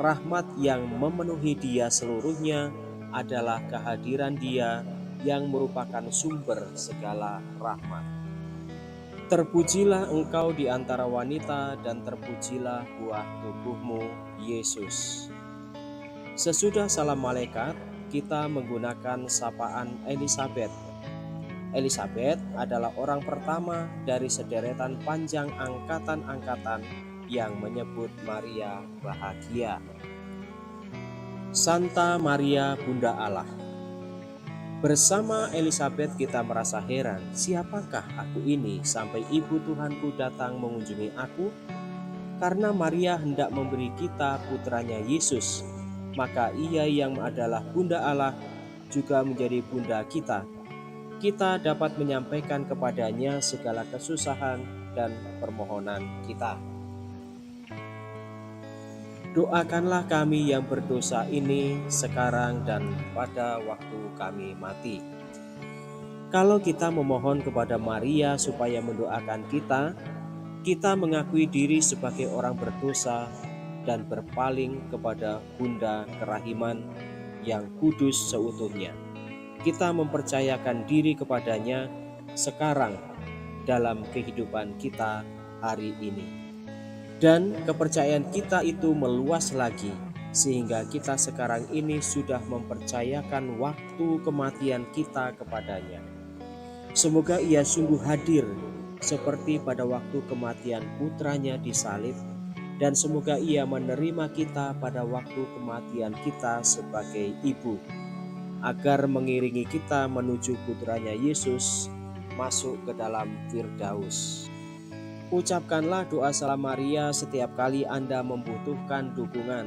rahmat yang memenuhi dia seluruhnya adalah kehadiran Dia yang merupakan sumber segala rahmat. Terpujilah engkau di antara wanita dan terpujilah buah tubuhmu, Yesus. Sesudah salam malaikat, kita menggunakan sapaan Elisabet. Elisabet adalah orang pertama dari sederetan panjang angkatan-angkatan yang menyebut Maria bahagia. Santa Maria Bunda Allah. Bersama Elisabet kita merasa heran, siapakah aku ini sampai ibu Tuhanku datang mengunjungi aku? Karena Maria hendak memberi kita putranya Yesus, maka ia yang adalah Bunda Allah juga menjadi bunda kita. Kita dapat menyampaikan kepadanya segala kesusahan dan permohonan kita. Doakanlah kami yang berdosa ini sekarang dan pada waktu kami mati. Kalau kita memohon kepada Maria supaya mendoakan kita mengakui diri sebagai orang berdosa dan berpaling kepada Bunda Kerahiman yang kudus seutuhnya. Kita mempercayakan diri kepadanya sekarang dalam kehidupan kita hari ini. Dan kepercayaan kita itu meluas lagi, sehingga kita sekarang ini sudah mempercayakan waktu kematian kita kepadanya. Semoga ia sungguh hadir seperti pada waktu kematian putranya disalib, dan semoga ia menerima kita pada waktu kematian kita sebagai ibu, agar mengiringi kita menuju putranya Yesus masuk ke dalam Firdaus. Ucapkanlah doa salam Maria setiap kali Anda membutuhkan dukungan.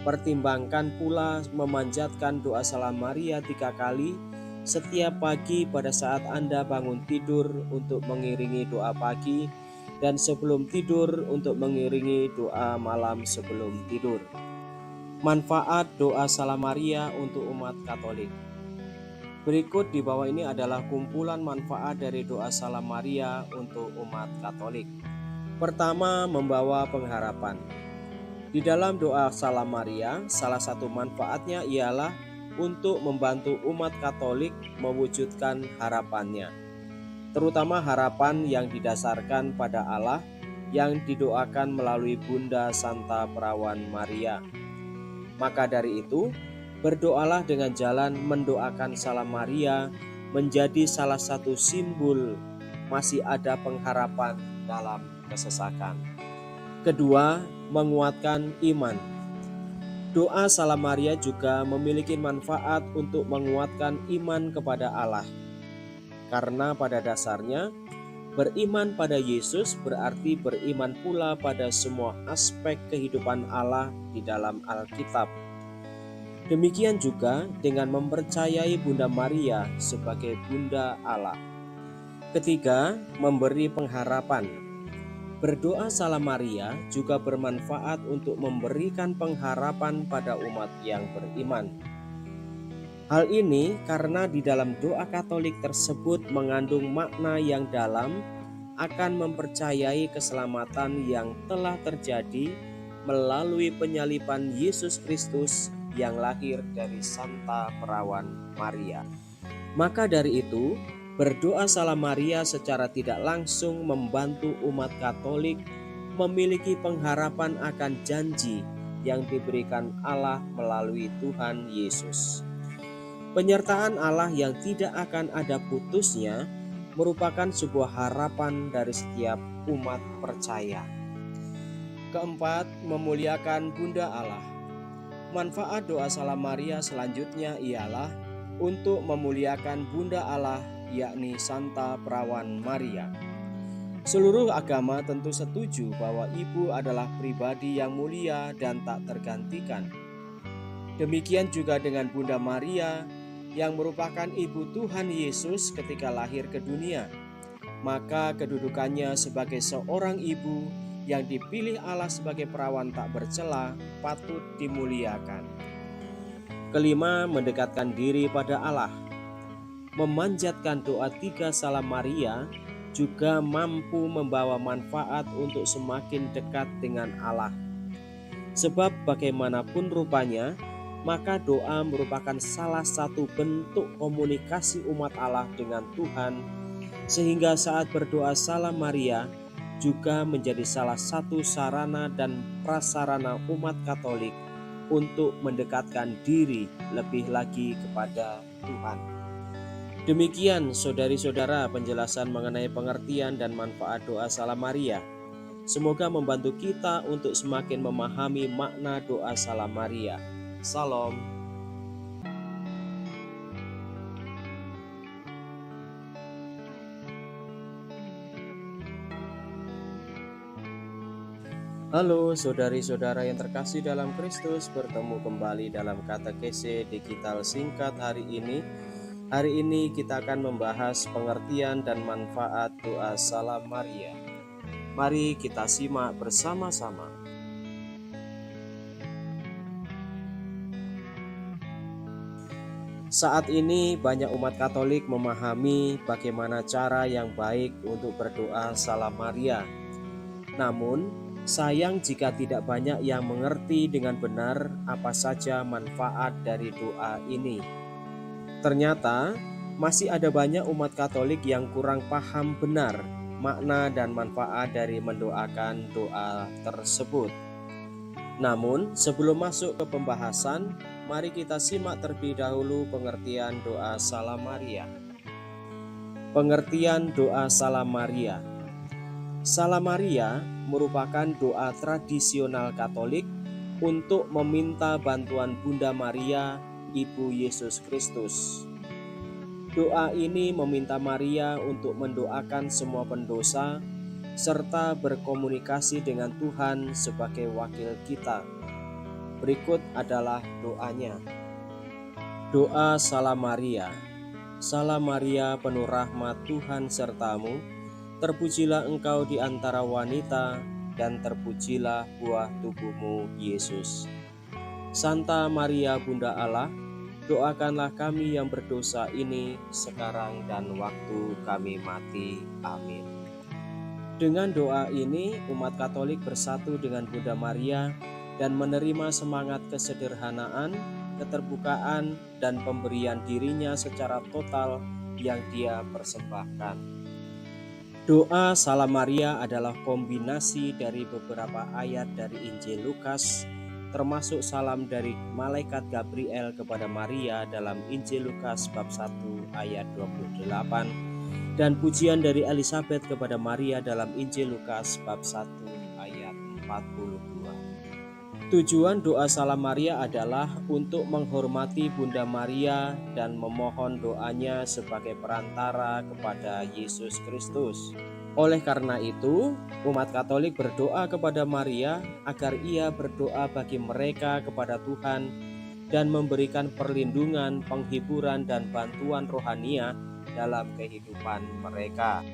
Pertimbangkan pula memanjatkan doa salam Maria 3 kali setiap pagi pada saat Anda bangun tidur untuk mengiringi doa pagi, dan sebelum tidur untuk mengiringi doa malam sebelum tidur. Manfaat doa salam Maria untuk umat Katolik. Berikut di bawah ini adalah kumpulan manfaat dari doa salam Maria untuk umat Katolik. Pertama, membawa pengharapan. Di dalam doa salam Maria, salah satu manfaatnya ialah untuk membantu umat Katolik mewujudkan harapannya, terutama harapan yang didasarkan pada Allah yang didoakan melalui Bunda Santa Perawan Maria. Maka dari itu, berdoalah dengan jalan mendoakan salam Maria menjadi salah satu simbol masih ada pengharapan dalam kesesakan. Kedua, menguatkan iman. Doa salam Maria juga memiliki manfaat untuk menguatkan iman kepada Allah. Karena pada dasarnya, beriman pada Yesus berarti beriman pula pada semua aspek kehidupan Allah di dalam Alkitab. Demikian juga dengan mempercayai Bunda Maria sebagai Bunda Allah. Ketiga, memberi pengharapan. Berdoa salam Maria juga bermanfaat untuk memberikan pengharapan pada umat yang beriman. Hal ini karena di dalam doa Katolik tersebut mengandung makna yang dalam akan mempercayai keselamatan yang telah terjadi melalui penyaliban Yesus Kristus yang lahir dari Santa Perawan Maria. Maka dari itu, berdoa salam Maria secara tidak langsung membantu umat Katolik memiliki pengharapan akan janji yang diberikan Allah melalui Tuhan Yesus. Penyertaan Allah yang tidak akan ada putusnya merupakan sebuah harapan dari setiap umat percaya. Keempat, memuliakan Bunda Allah. Manfaat doa salam Maria selanjutnya ialah untuk memuliakan Bunda Allah, yakni Santa Perawan Maria. Seluruh agama tentu setuju bahwa ibu adalah pribadi yang mulia dan tak tergantikan. Demikian juga dengan Bunda Maria yang merupakan ibu Tuhan Yesus ketika lahir ke dunia. Maka kedudukannya sebagai seorang ibu yang dipilih Allah sebagai perawan tak bercela patut dimuliakan. Kelima, mendekatkan diri pada Allah. Memanjatkan doa 3 salam Maria juga mampu membawa manfaat untuk semakin dekat dengan Allah. Sebab bagaimanapun rupanya, maka doa merupakan salah satu bentuk komunikasi umat Allah dengan Tuhan, sehingga saat berdoa Salam Maria juga menjadi salah satu sarana dan prasarana umat Katolik untuk mendekatkan diri lebih lagi kepada Tuhan. Demikian saudari-saudara penjelasan mengenai pengertian dan manfaat doa Salam Maria. Semoga membantu kita untuk semakin memahami makna doa Salam Maria. Salam. Halo saudari-saudara yang terkasih dalam Kristus, bertemu kembali dalam katekese digital singkat hari ini. Hari ini kita akan membahas pengertian dan manfaat doa Salam Maria. Mari kita simak bersama-sama. Saat ini banyak umat Katolik memahami bagaimana cara yang baik untuk berdoa Salam Maria. Namun, sayang jika tidak banyak yang mengerti dengan benar apa saja manfaat dari doa ini. Ternyata, masih ada banyak umat Katolik yang kurang paham benar makna dan manfaat dari mendoakan doa tersebut. Namun, sebelum masuk ke pembahasan, mari kita simak terlebih dahulu pengertian doa Salam Maria. Pengertian doa Salam Maria. Salam Maria merupakan doa tradisional Katolik untuk meminta bantuan Bunda Maria, Ibu Yesus Kristus. Doa ini meminta Maria untuk mendoakan semua pendosa serta berkomunikasi dengan Tuhan sebagai wakil kita. Berikut adalah doanya. Doa Salam Maria. Salam Maria, penuh rahmat, Tuhan sertamu. Terpujilah engkau di antara wanita, dan terpujilah buah tubuhmu, Yesus. Santa Maria Bunda Allah, doakanlah kami yang berdosa ini sekarang dan waktu kami mati. Amin. Dengan doa ini, umat Katolik bersatu dengan Bunda Maria dan menerima semangat kesederhanaan, keterbukaan, dan pemberian dirinya secara total yang dia persembahkan. Doa Salam Maria adalah kombinasi dari beberapa ayat dari Injil Lukas, termasuk salam dari malaikat Gabriel kepada Maria dalam Injil Lukas bab 1 ayat 28 dan pujian dari Elizabeth kepada Maria dalam Injil Lukas bab 1 ayat 42. Tujuan doa Salam Maria adalah untuk menghormati Bunda Maria dan memohon doanya sebagai perantara kepada Yesus Kristus. Oleh karena itu, umat Katolik berdoa kepada Maria agar ia berdoa bagi mereka kepada Tuhan dan memberikan perlindungan, penghiburan, dan bantuan rohania dalam kehidupan mereka.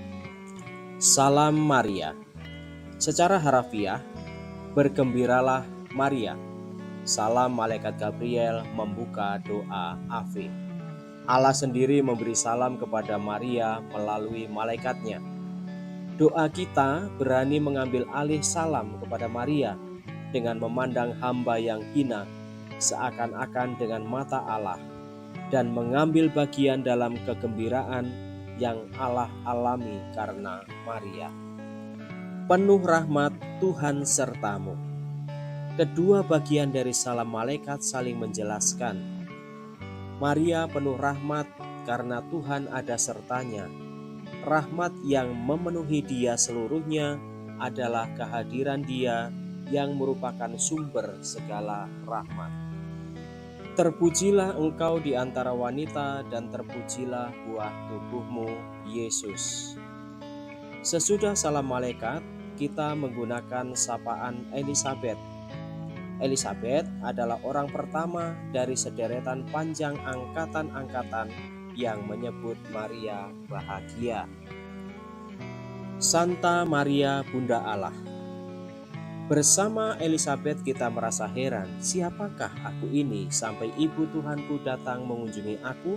Salam Maria. Secara harafiah, bergembiralah Maria. Salam malaikat Gabriel membuka doa Ave. Allah sendiri memberi salam kepada Maria melalui malaikatnya. Doa kita berani mengambil alih salam kepada Maria dengan memandang hamba yang hina seakan-akan dengan mata Allah dan mengambil bagian dalam kegembiraan yang Allah alami karena Maria. Penuh rahmat, Tuhan sertamu. Kedua bagian dari salam malaikat saling menjelaskan. Maria penuh rahmat karena Tuhan ada sertanya. Rahmat yang memenuhi dia seluruhnya adalah kehadiran dia yang merupakan sumber segala rahmat. Terpujilah engkau di antara wanita dan terpujilah buah tubuhmu, Yesus. Sesudah salam malaikat, kita menggunakan sapaan Elizabeth. Elizabeth adalah orang pertama dari sederetan panjang angkatan-angkatan yang menyebut Maria bahagia. Santa Maria Bunda Allah. Bersama Elizabeth kita merasa heran, siapakah aku ini sampai ibu Tuhanku datang mengunjungi aku?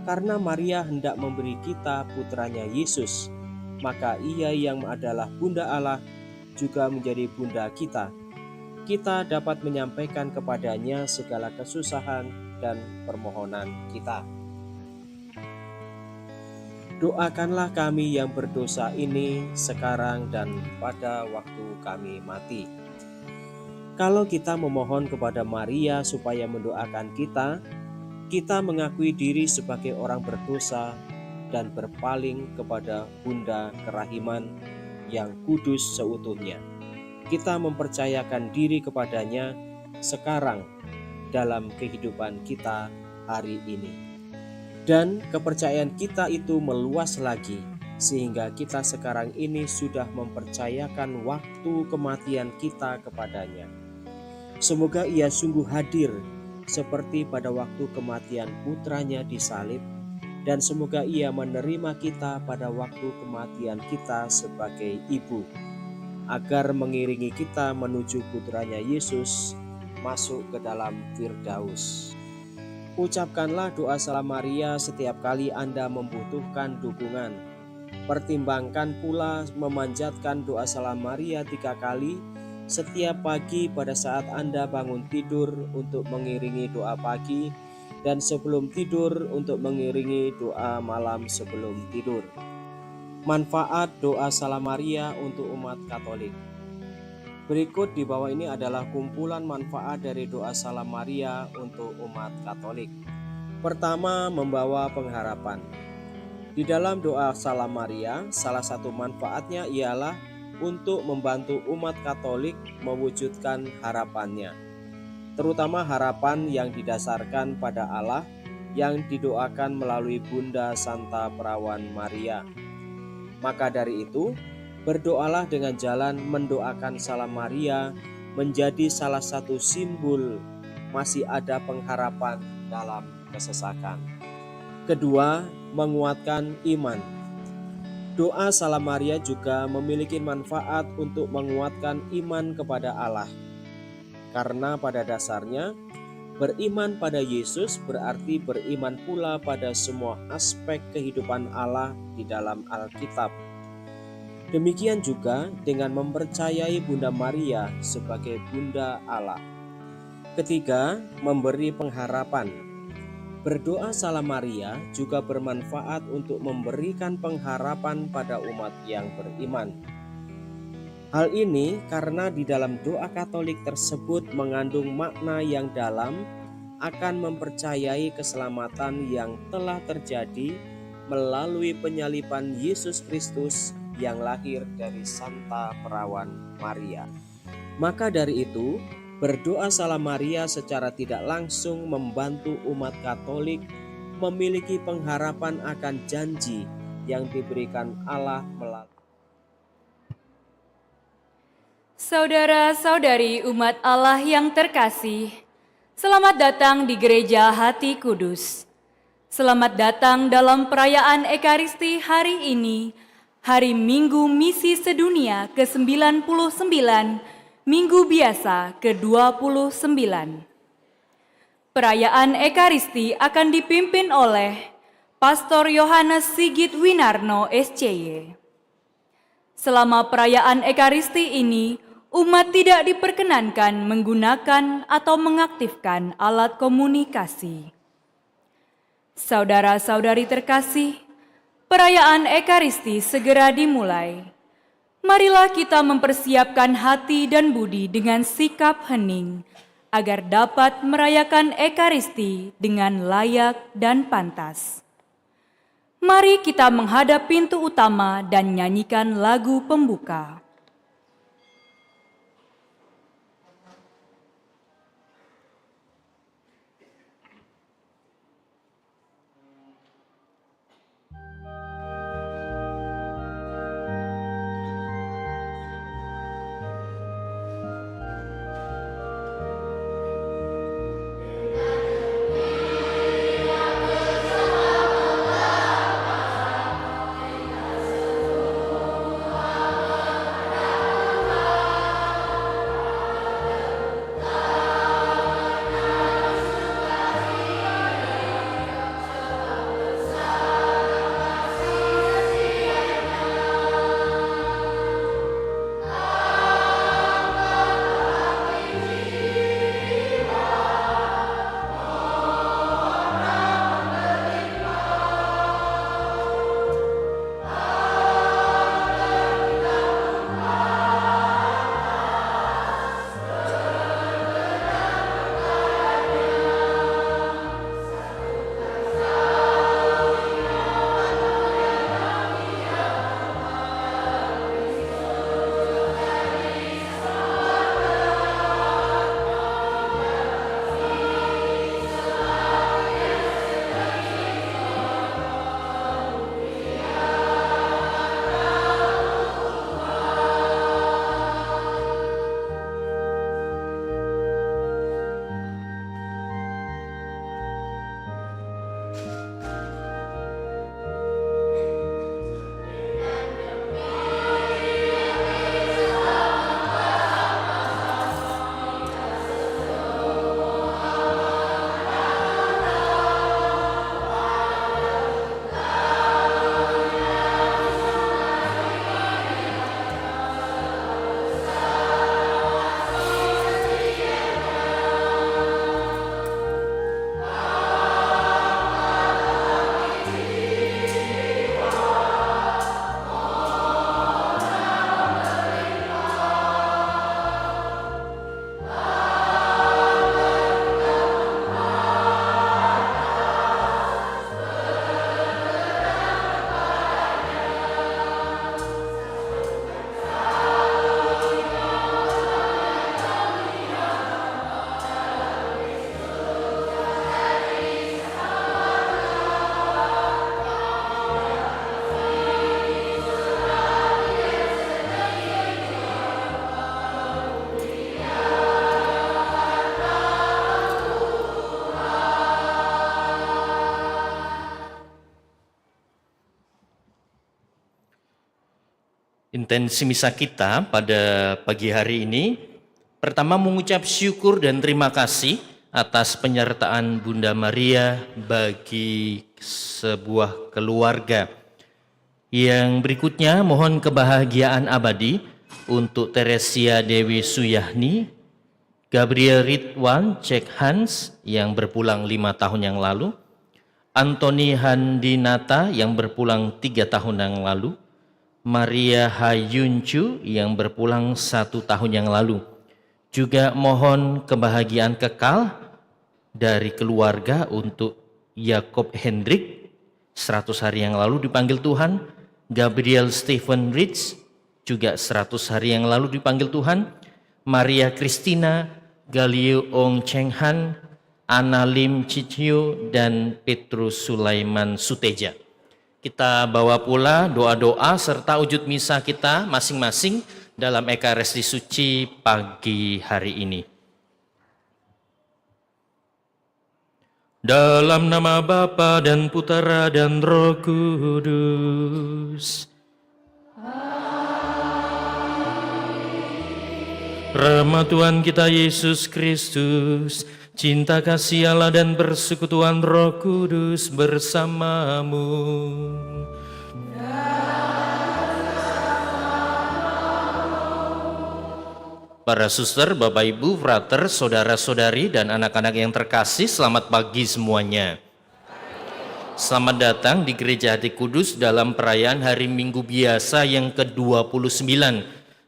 Karena Maria hendak memberi kita putranya Yesus, maka ia yang adalah Bunda Allah juga menjadi bunda kita. kita dapat menyampaikan kepadanya segala kesusahan dan permohonan kita. Doakanlah kami yang berdosa ini sekarang dan pada waktu kami mati. Kalau kita memohon kepada Maria supaya mendoakan kita mengakui diri sebagai orang berdosa dan berpaling kepada Bunda Kerahiman yang kudus seutuhnya. Kita mempercayakan diri kepadanya sekarang dalam kehidupan kita hari ini. Dan kepercayaan kita itu meluas lagi, sehingga kita sekarang ini sudah mempercayakan waktu kematian kita kepadanya. Semoga ia sungguh hadir seperti pada waktu kematian putranya disalib, dan semoga ia menerima kita pada waktu kematian kita sebagai ibu, agar mengiringi kita menuju putranya Yesus masuk ke dalam Firdaus. Ucapkanlah doa Salam Maria setiap kali Anda membutuhkan dukungan. Pertimbangkan pula memanjatkan doa Salam Maria 3 kali setiap pagi pada saat Anda bangun tidur untuk mengiringi doa pagi, dan sebelum tidur untuk mengiringi doa malam sebelum tidur. Manfaat doa Salam Maria untuk umat Katolik. Berikut di bawah ini adalah kumpulan manfaat dari doa Salam Maria untuk umat Katolik. Pertama, membawa pengharapan. Di dalam doa Salam Maria, salah satu manfaatnya ialah untuk membantu umat Katolik mewujudkan harapannya, terutama harapan yang didasarkan pada Allah yang didoakan melalui Bunda Santa Perawan Maria. Maka dari itu, berdoalah dengan jalan mendoakan Salam Maria menjadi salah satu simbol masih ada pengharapan dalam kesesakan. Kedua, menguatkan iman. Doa Salam Maria juga memiliki manfaat untuk menguatkan iman kepada Allah. Karena pada dasarnya, beriman pada Yesus berarti beriman pula pada semua aspek kehidupan Allah di dalam Alkitab. Demikian juga dengan mempercayai Bunda Maria sebagai Bunda Allah. Ketiga, memberi pengharapan. Berdoa Salam Maria juga bermanfaat untuk memberikan pengharapan pada umat yang beriman. Hal ini karena di dalam doa Katolik tersebut mengandung makna yang dalam akan mempercayai keselamatan yang telah terjadi melalui penyaliban Yesus Kristus yang lahir dari Santa Perawan Maria. Maka dari itu, berdoa Salam Maria secara tidak langsung membantu umat Katolik memiliki pengharapan akan janji yang diberikan Allah melalui. Saudara-saudari umat Allah yang terkasih, selamat datang di Gereja Hati Kudus. Selamat datang dalam perayaan Ekaristi hari ini, Hari Minggu Misi Sedunia ke-99, Minggu Biasa ke-29. Perayaan Ekaristi akan dipimpin oleh Pastor Yohanes Sigit Winarno SCY. Selama perayaan Ekaristi ini, umat tidak diperkenankan menggunakan atau mengaktifkan alat komunikasi. Saudara-saudari terkasih, perayaan Ekaristi segera dimulai. Marilah kita mempersiapkan hati dan budi dengan sikap hening, agar dapat merayakan Ekaristi dengan layak dan pantas. Mari kita menghadap pintu utama dan nyanyikan lagu pembuka. intensi misa kita pada pagi hari ini, pertama mengucap syukur dan terima kasih atas penyertaan Bunda Maria bagi sebuah keluarga. Yang berikutnya mohon kebahagiaan abadi untuk Teresia Dewi Suyahni, Gabriel Ridwan Cek Hans yang berpulang 5 tahun yang lalu, Antoni Handinata yang berpulang 3 tahun yang lalu, Maria Hayuncu yang berpulang 1 tahun yang lalu. Juga mohon kebahagiaan kekal dari keluarga untuk Yakob Hendrik, 100 hari yang lalu dipanggil Tuhan, Gabriel Stephen Rich, juga 100 hari yang lalu dipanggil Tuhan, Maria Christina, Galio Ong Cheng Han, Ana Lim Ciccio, dan Petrus Sulaiman Suteja. Kita bawa pula doa-doa serta wujud misa kita masing-masing dalam Ekaristi Suci pagi hari ini. Dalam nama Bapa dan Putera dan Roh Kudus. Rahmat Tuhan kita Yesus Kristus, cinta kasih Allah dan persekutuan Roh Kudus bersamamu. Para suster, Bapak Ibu, frater, saudara-saudari, dan anak-anak yang terkasih, selamat pagi semuanya. Selamat datang di Gereja Hati Kudus dalam perayaan Hari Minggu Biasa yang ke-29.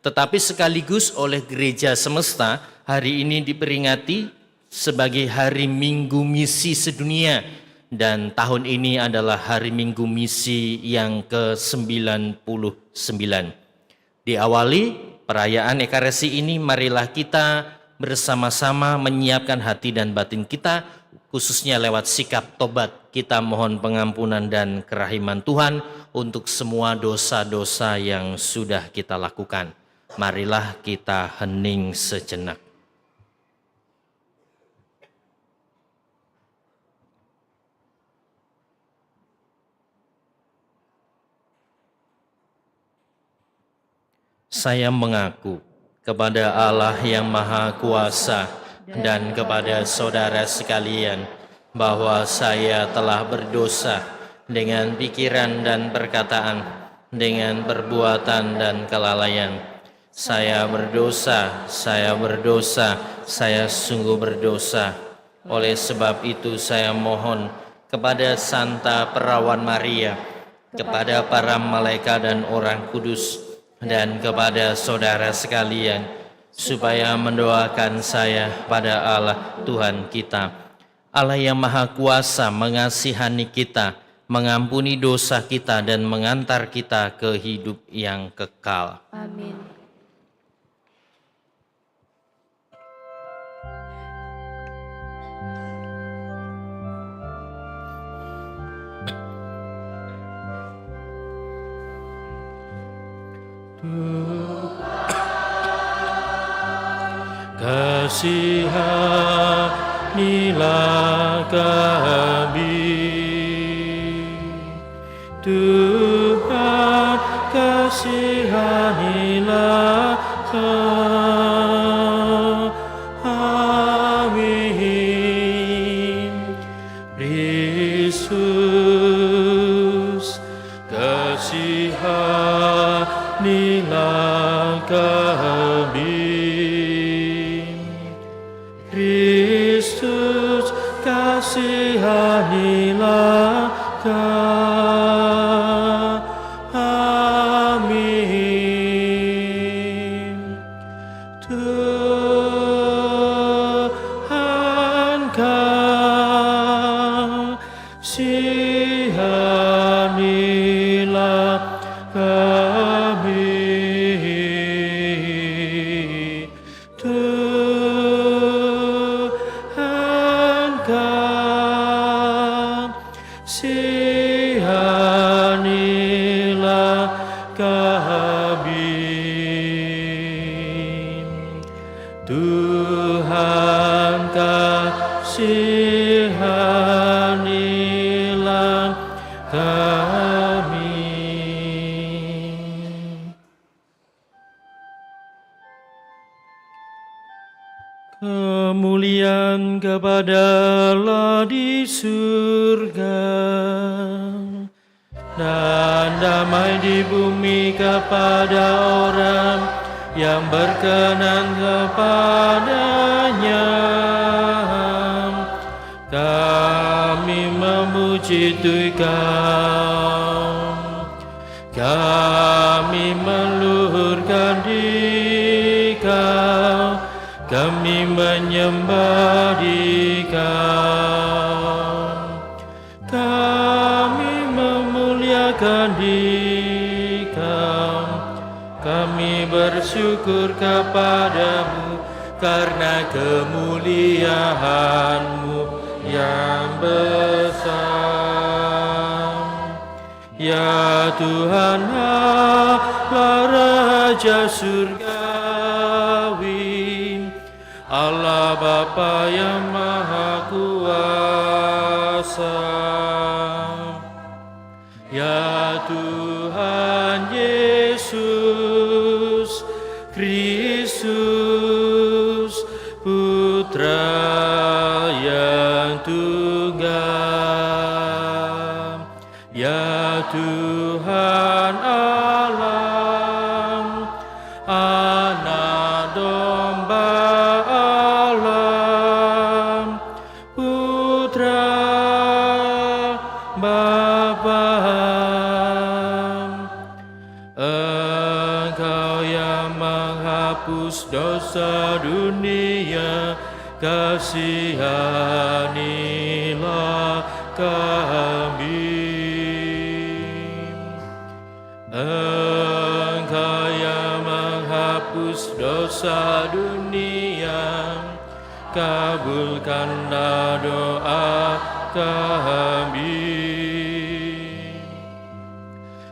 Tetapi sekaligus oleh Gereja Semesta, hari ini diperingati sebagai Hari Minggu Misi Sedunia. Dan tahun ini adalah Hari Minggu Misi yang ke-99. Diawali perayaan Ekaristi ini, marilah kita bersama-sama menyiapkan hati dan batin kita, khususnya lewat sikap tobat. Kita mohon pengampunan dan kerahiman Tuhan untuk semua dosa-dosa yang sudah kita lakukan. Marilah kita hening sejenak. Saya mengaku kepada Allah yang Maha Kuasa dan kepada saudara sekalian bahwa saya telah berdosa dengan pikiran dan perkataan, dengan perbuatan dan kelalaian. Saya berdosa, saya sungguh berdosa. Oleh sebab itu saya mohon kepada Santa Perawan Maria, kepada para malaikat dan orang kudus, dan kepada saudara sekalian, supaya mendoakan saya pada Allah Tuhan kita. Allah yang Maha Kuasa mengasihani kita, mengampuni dosa kita, dan mengantar kita ke hidup yang kekal. Amin. Kasihanilah kami, Tuhan, kasihanilah kami. Kristus, kasihanilah kami. Kristus, kasihanilah kami. Tuhan, kasihanilah kami. Kasihanilah kami. Tuhan, kasihanilah kami. kemuliaan kepada Allah di surga, dan damai di bumi kepada orang yang berkenan kepadanya. Kami memuji Tuhan, kami meluhurkan di Kau, kami menyembah di Kau, kami memuliakan di Kau, kami bersyukur kepadamu karena kemuliaan-Mu yang besar. Ya Tuhan Allah Raja Surgawi, Allah Bapa yang Maha Kuasa. Ya Tuhan Yesus Kristus, Putra yang tunggal. Ya Tuhan Allah, Anak Domba Allah, Putra Bapa. Engkau yang menghapus dosa dunia, kasihanilah kami. Engkau yang menghapus dosa dunia, kabulkanlah doa kami.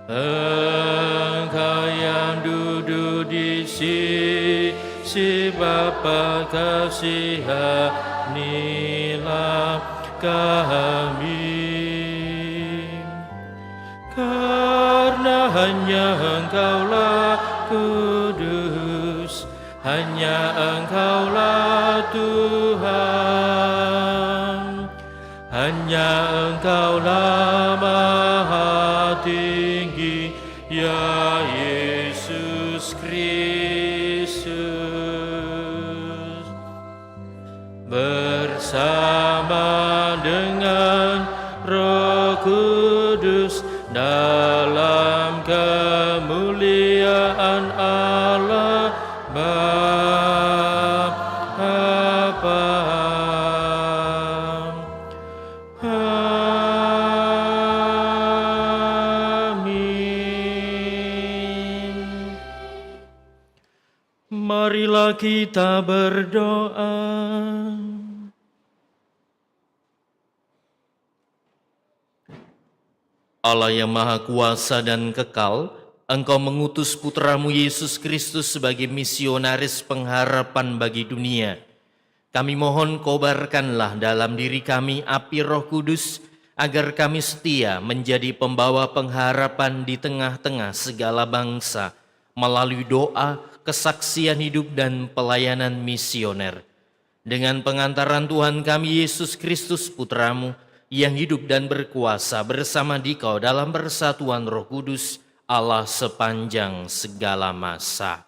Engkau yang duduk di sisi Bapa, kasihanilah kami. Karena hanya Engkaulah kudus, hanya Engkaulah Tuhan, hanya Engkaulah Maha Tinggi, ya Yesus Kristus. Bersama dengan Roh Kudus dalam kemuliaan Allah Bapa. Amin. Marilah kita berdoa. Allah yang Maha Kuasa dan Kekal, Engkau mengutus Putramu Yesus Kristus sebagai misionaris pengharapan bagi dunia. Kami mohon kobarkanlah dalam diri kami api Roh Kudus, agar kami setia menjadi pembawa pengharapan di tengah-tengah segala bangsa, melalui doa, kesaksian hidup dan pelayanan misioner. Dengan pengantaran Tuhan kami Yesus Kristus Putramu, yang hidup dan berkuasa bersama Dikau dalam persatuan Roh Kudus, Allah sepanjang segala masa.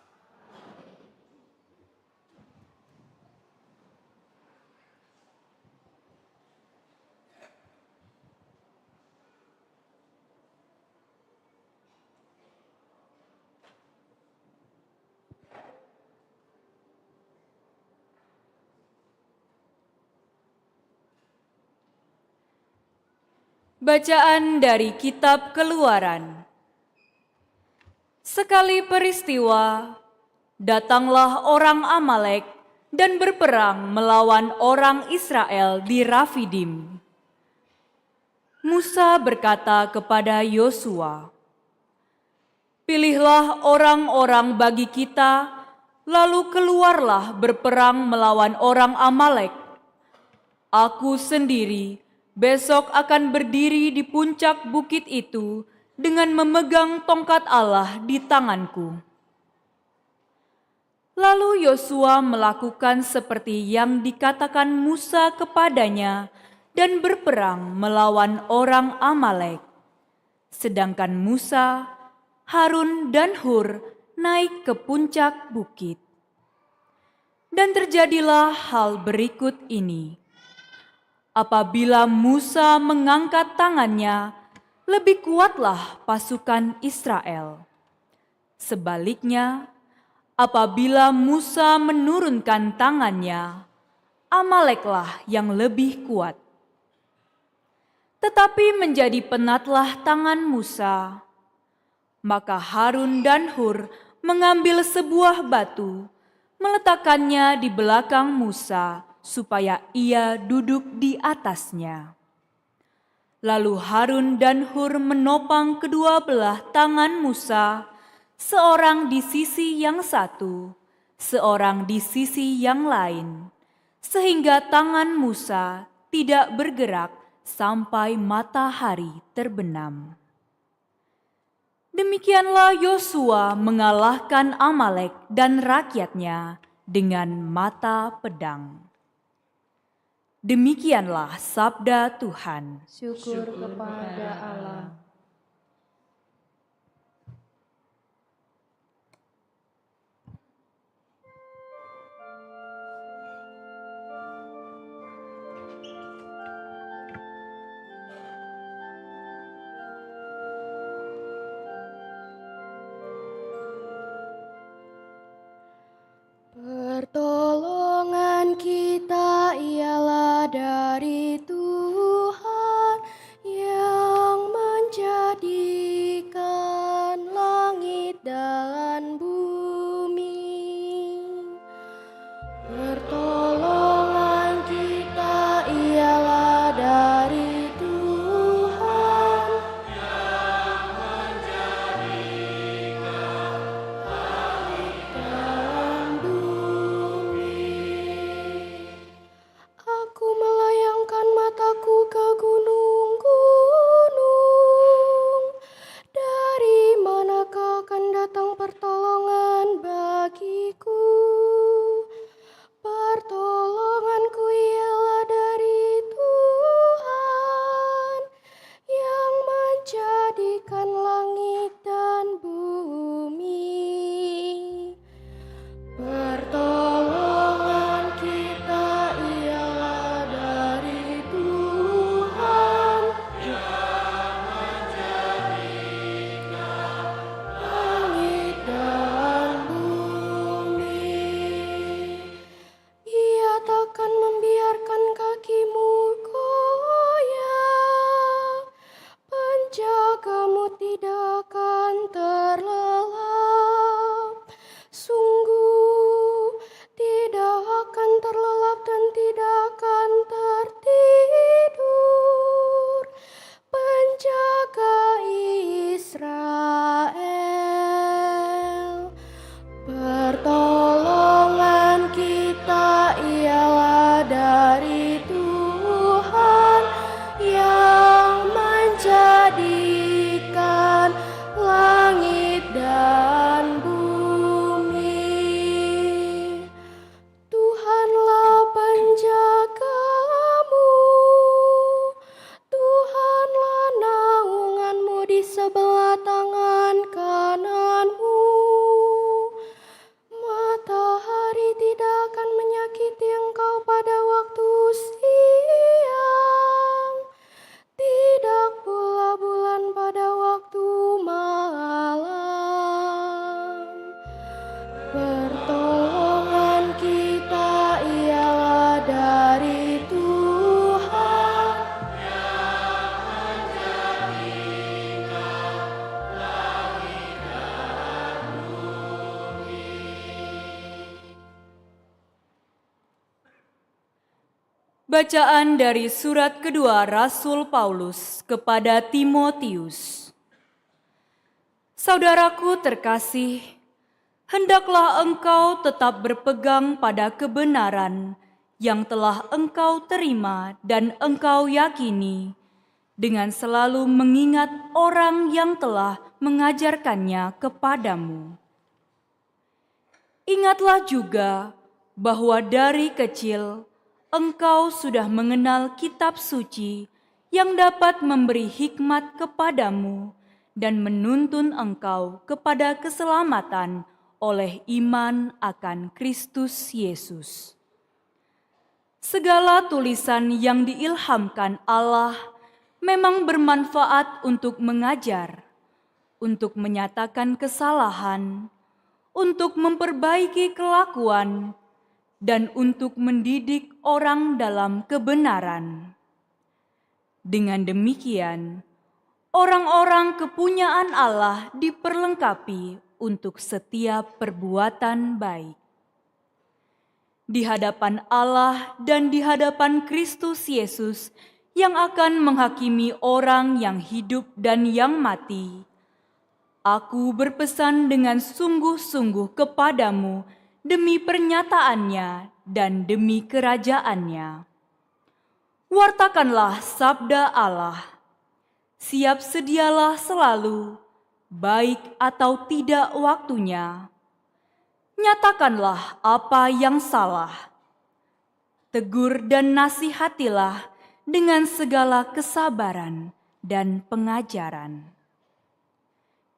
Bacaan dari Kitab Keluaran. Sekali peristiwa, datanglah orang Amalek dan berperang melawan orang Israel di Rafidim. Musa berkata kepada Yosua, "Pilihlah orang-orang bagi kita, lalu keluarlah berperang melawan orang Amalek. Aku sendiri besok akan berdiri di puncak bukit itu dengan memegang tongkat Allah di tanganku." Lalu Yosua melakukan seperti yang dikatakan Musa kepadanya dan berperang melawan orang Amalek. Sedangkan Musa, Harun dan Hur naik ke puncak bukit. Dan terjadilah hal berikut ini. Apabila Musa mengangkat tangannya, lebih kuatlah pasukan Israel. Sebaliknya, apabila Musa menurunkan tangannya, Amaleklah yang lebih kuat. Tetapi menjadi penatlah tangan Musa. Maka Harun dan Hur mengambil sebuah batu, meletakkannya di belakang Musa, supaya ia duduk di atasnya. Lalu Harun dan Hur menopang kedua belah tangan Musa, seorang di sisi yang satu, seorang di sisi yang lain, sehingga tangan Musa tidak bergerak sampai matahari terbenam. Demikianlah Yosua mengalahkan Amalek dan rakyatnya dengan mata pedang. Demikianlah sabda Tuhan. Syukur kepada Allah. Pertolongan kita ialah dari Tuhan yang menjadikan langit dan bumi. Pertolongan kita ialah dari Tuhan yang menjadikan langit dan bumi. Aku melayangkan mataku ke gunung-gunung. Dari manakah akan datang pertolongan bagiku? Pertolonganku ialah dari Tuhan yang menjadikan langit dan bumi. Pertolongan kita ialah dari Tuhan yang menjadikan langit dan bumi. Ia takkan membiarkan kakimu goyah, penjagamu tidak akan terlelap. Sungguh tidak akan terlelap dan tidak akan tertidur penjaga Israel. Pertolongan kita ialah dari Tuhan yang menjadikan langit dan bumi. Tuhanlah penjagamu, Tuhanlah naunganmu di sebelah tangan kananmu. Matahari tidak akan menyakiti engkau pada waktu siang, tidak pula bulan pada waktu malam. Pertolongan kita ialah dari Tuhan yang menjadikan langit dan bumi. Bacaan dari surat kedua Rasul Paulus kepada Timotius. Saudaraku terkasih, hendaklah engkau tetap berpegang pada kebenaran yang telah engkau terima dan engkau yakini, dengan selalu mengingat orang yang telah mengajarkannya kepadamu. Ingatlah juga bahwa dari kecil engkau sudah mengenal kitab suci yang dapat memberi hikmat kepadamu dan menuntun engkau kepada keselamatan oleh iman akan Kristus Yesus. Segala tulisan yang diilhamkan Allah memang bermanfaat untuk mengajar, untuk menyatakan kesalahan, untuk memperbaiki kelakuan, dan untuk mendidik orang dalam kebenaran. Dengan demikian, orang-orang kepunyaan Allah diperlengkapi untuk setiap perbuatan baik. Di hadapan Allah dan di hadapan Kristus Yesus yang akan menghakimi orang yang hidup dan yang mati, aku berpesan dengan sungguh-sungguh kepadamu demi pernyataannya dan demi kerajaannya. Wartakanlah sabda Allah. Siap sedialah selalu, baik atau tidak waktunya. Nyatakanlah apa yang salah. Tegur dan nasihatilah dengan segala kesabaran dan pengajaran.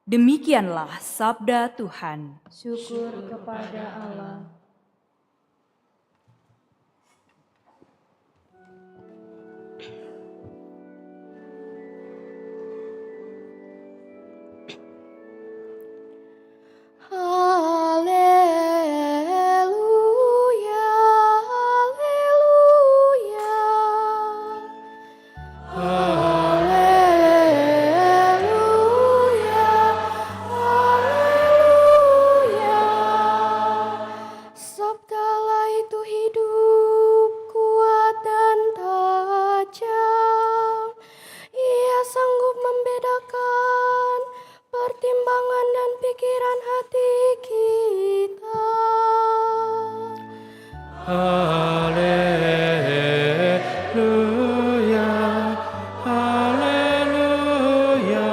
Demikianlah sabda Tuhan. Syukur kepada Allah. Haleluya, haleluya. Haleluya, haleluya. Sabdalah itu hidup, kuat dan tajam. Ia sanggup membedakan pertimbangan dan pikiran hati kita. Haleluya, haleluya.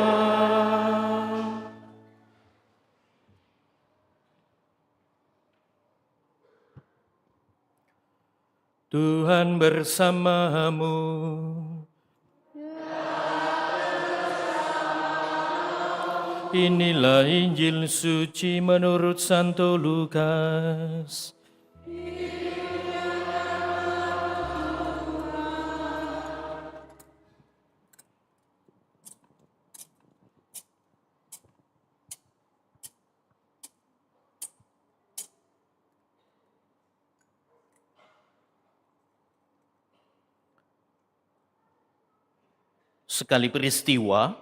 Tuhan bersamamu. Inilah Injil suci menurut Santo Lukas. Sekali peristiwa,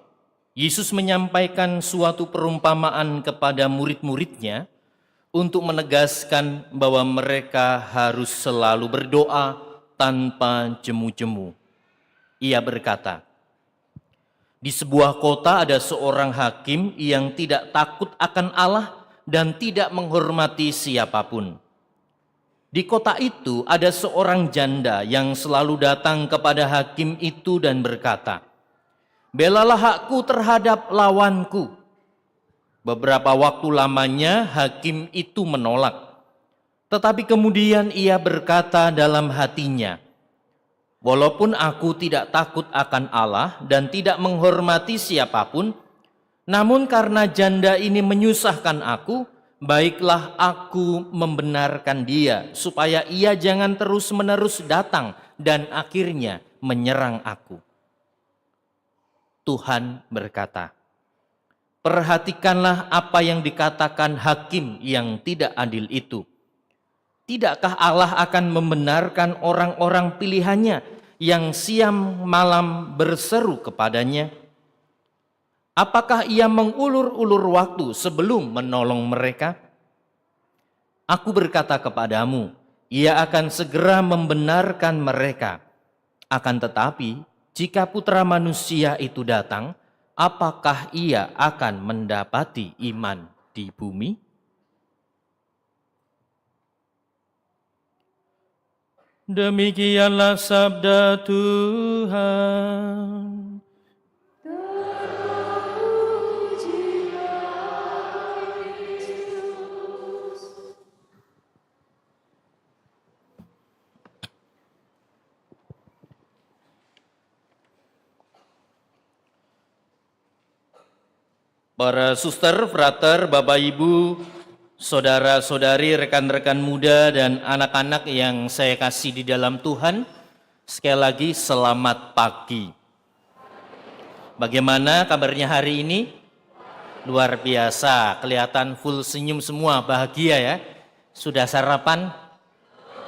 Yesus menyampaikan suatu perumpamaan kepada murid-muridnya untuk menegaskan bahwa mereka harus selalu berdoa tanpa jemu-jemu. Ia berkata, "Di sebuah kota ada seorang hakim yang tidak takut akan Allah dan tidak menghormati siapapun. Di kota itu ada seorang janda yang selalu datang kepada hakim itu dan berkata, 'Belalah hakku terhadap lawanku.' Beberapa waktu lamanya hakim itu menolak. Tetapi kemudian ia berkata dalam hatinya, 'Walaupun aku tidak takut akan Allah dan tidak menghormati siapapun, namun karena janda ini menyusahkan aku, baiklah aku membenarkan dia supaya ia jangan terus-menerus datang dan akhirnya menyerang aku.' Tuhan berkata, perhatikanlah apa yang dikatakan hakim yang tidak adil itu. Tidakkah Allah akan membenarkan orang-orang pilihannya yang siang malam berseru kepadanya? Apakah ia mengulur-ulur waktu sebelum menolong mereka? Aku berkata kepadamu, ia akan segera membenarkan mereka. Akan tetapi, jika Putra Manusia itu datang, apakah ia akan mendapati iman di bumi?" Demikianlah sabda Tuhan. para suster, frater, Bapak Ibu, saudara-saudari, rekan-rekan muda dan anak-anak yang saya kasih di dalam Tuhan, sekali lagi selamat pagi. Bagaimana kabarnya hari ini? Luar biasa, kelihatan full senyum semua, bahagia ya. Sudah sarapan?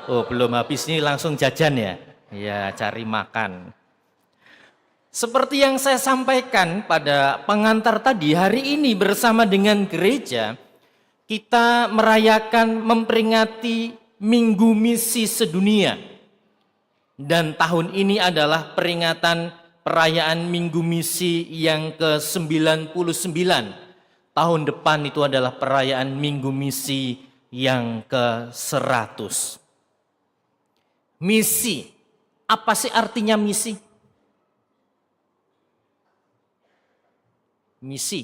Oh, belum habis nih langsung jajan ya? Ya, cari makan. Seperti yang saya sampaikan pada pengantar tadi, hari ini bersama dengan gereja, kita merayakan, memperingati Minggu Misi Sedunia. Dan tahun ini adalah peringatan perayaan Minggu Misi yang ke-99. Tahun depan itu adalah perayaan Minggu Misi yang ke-100. Misi, apa sih artinya misi? Misi.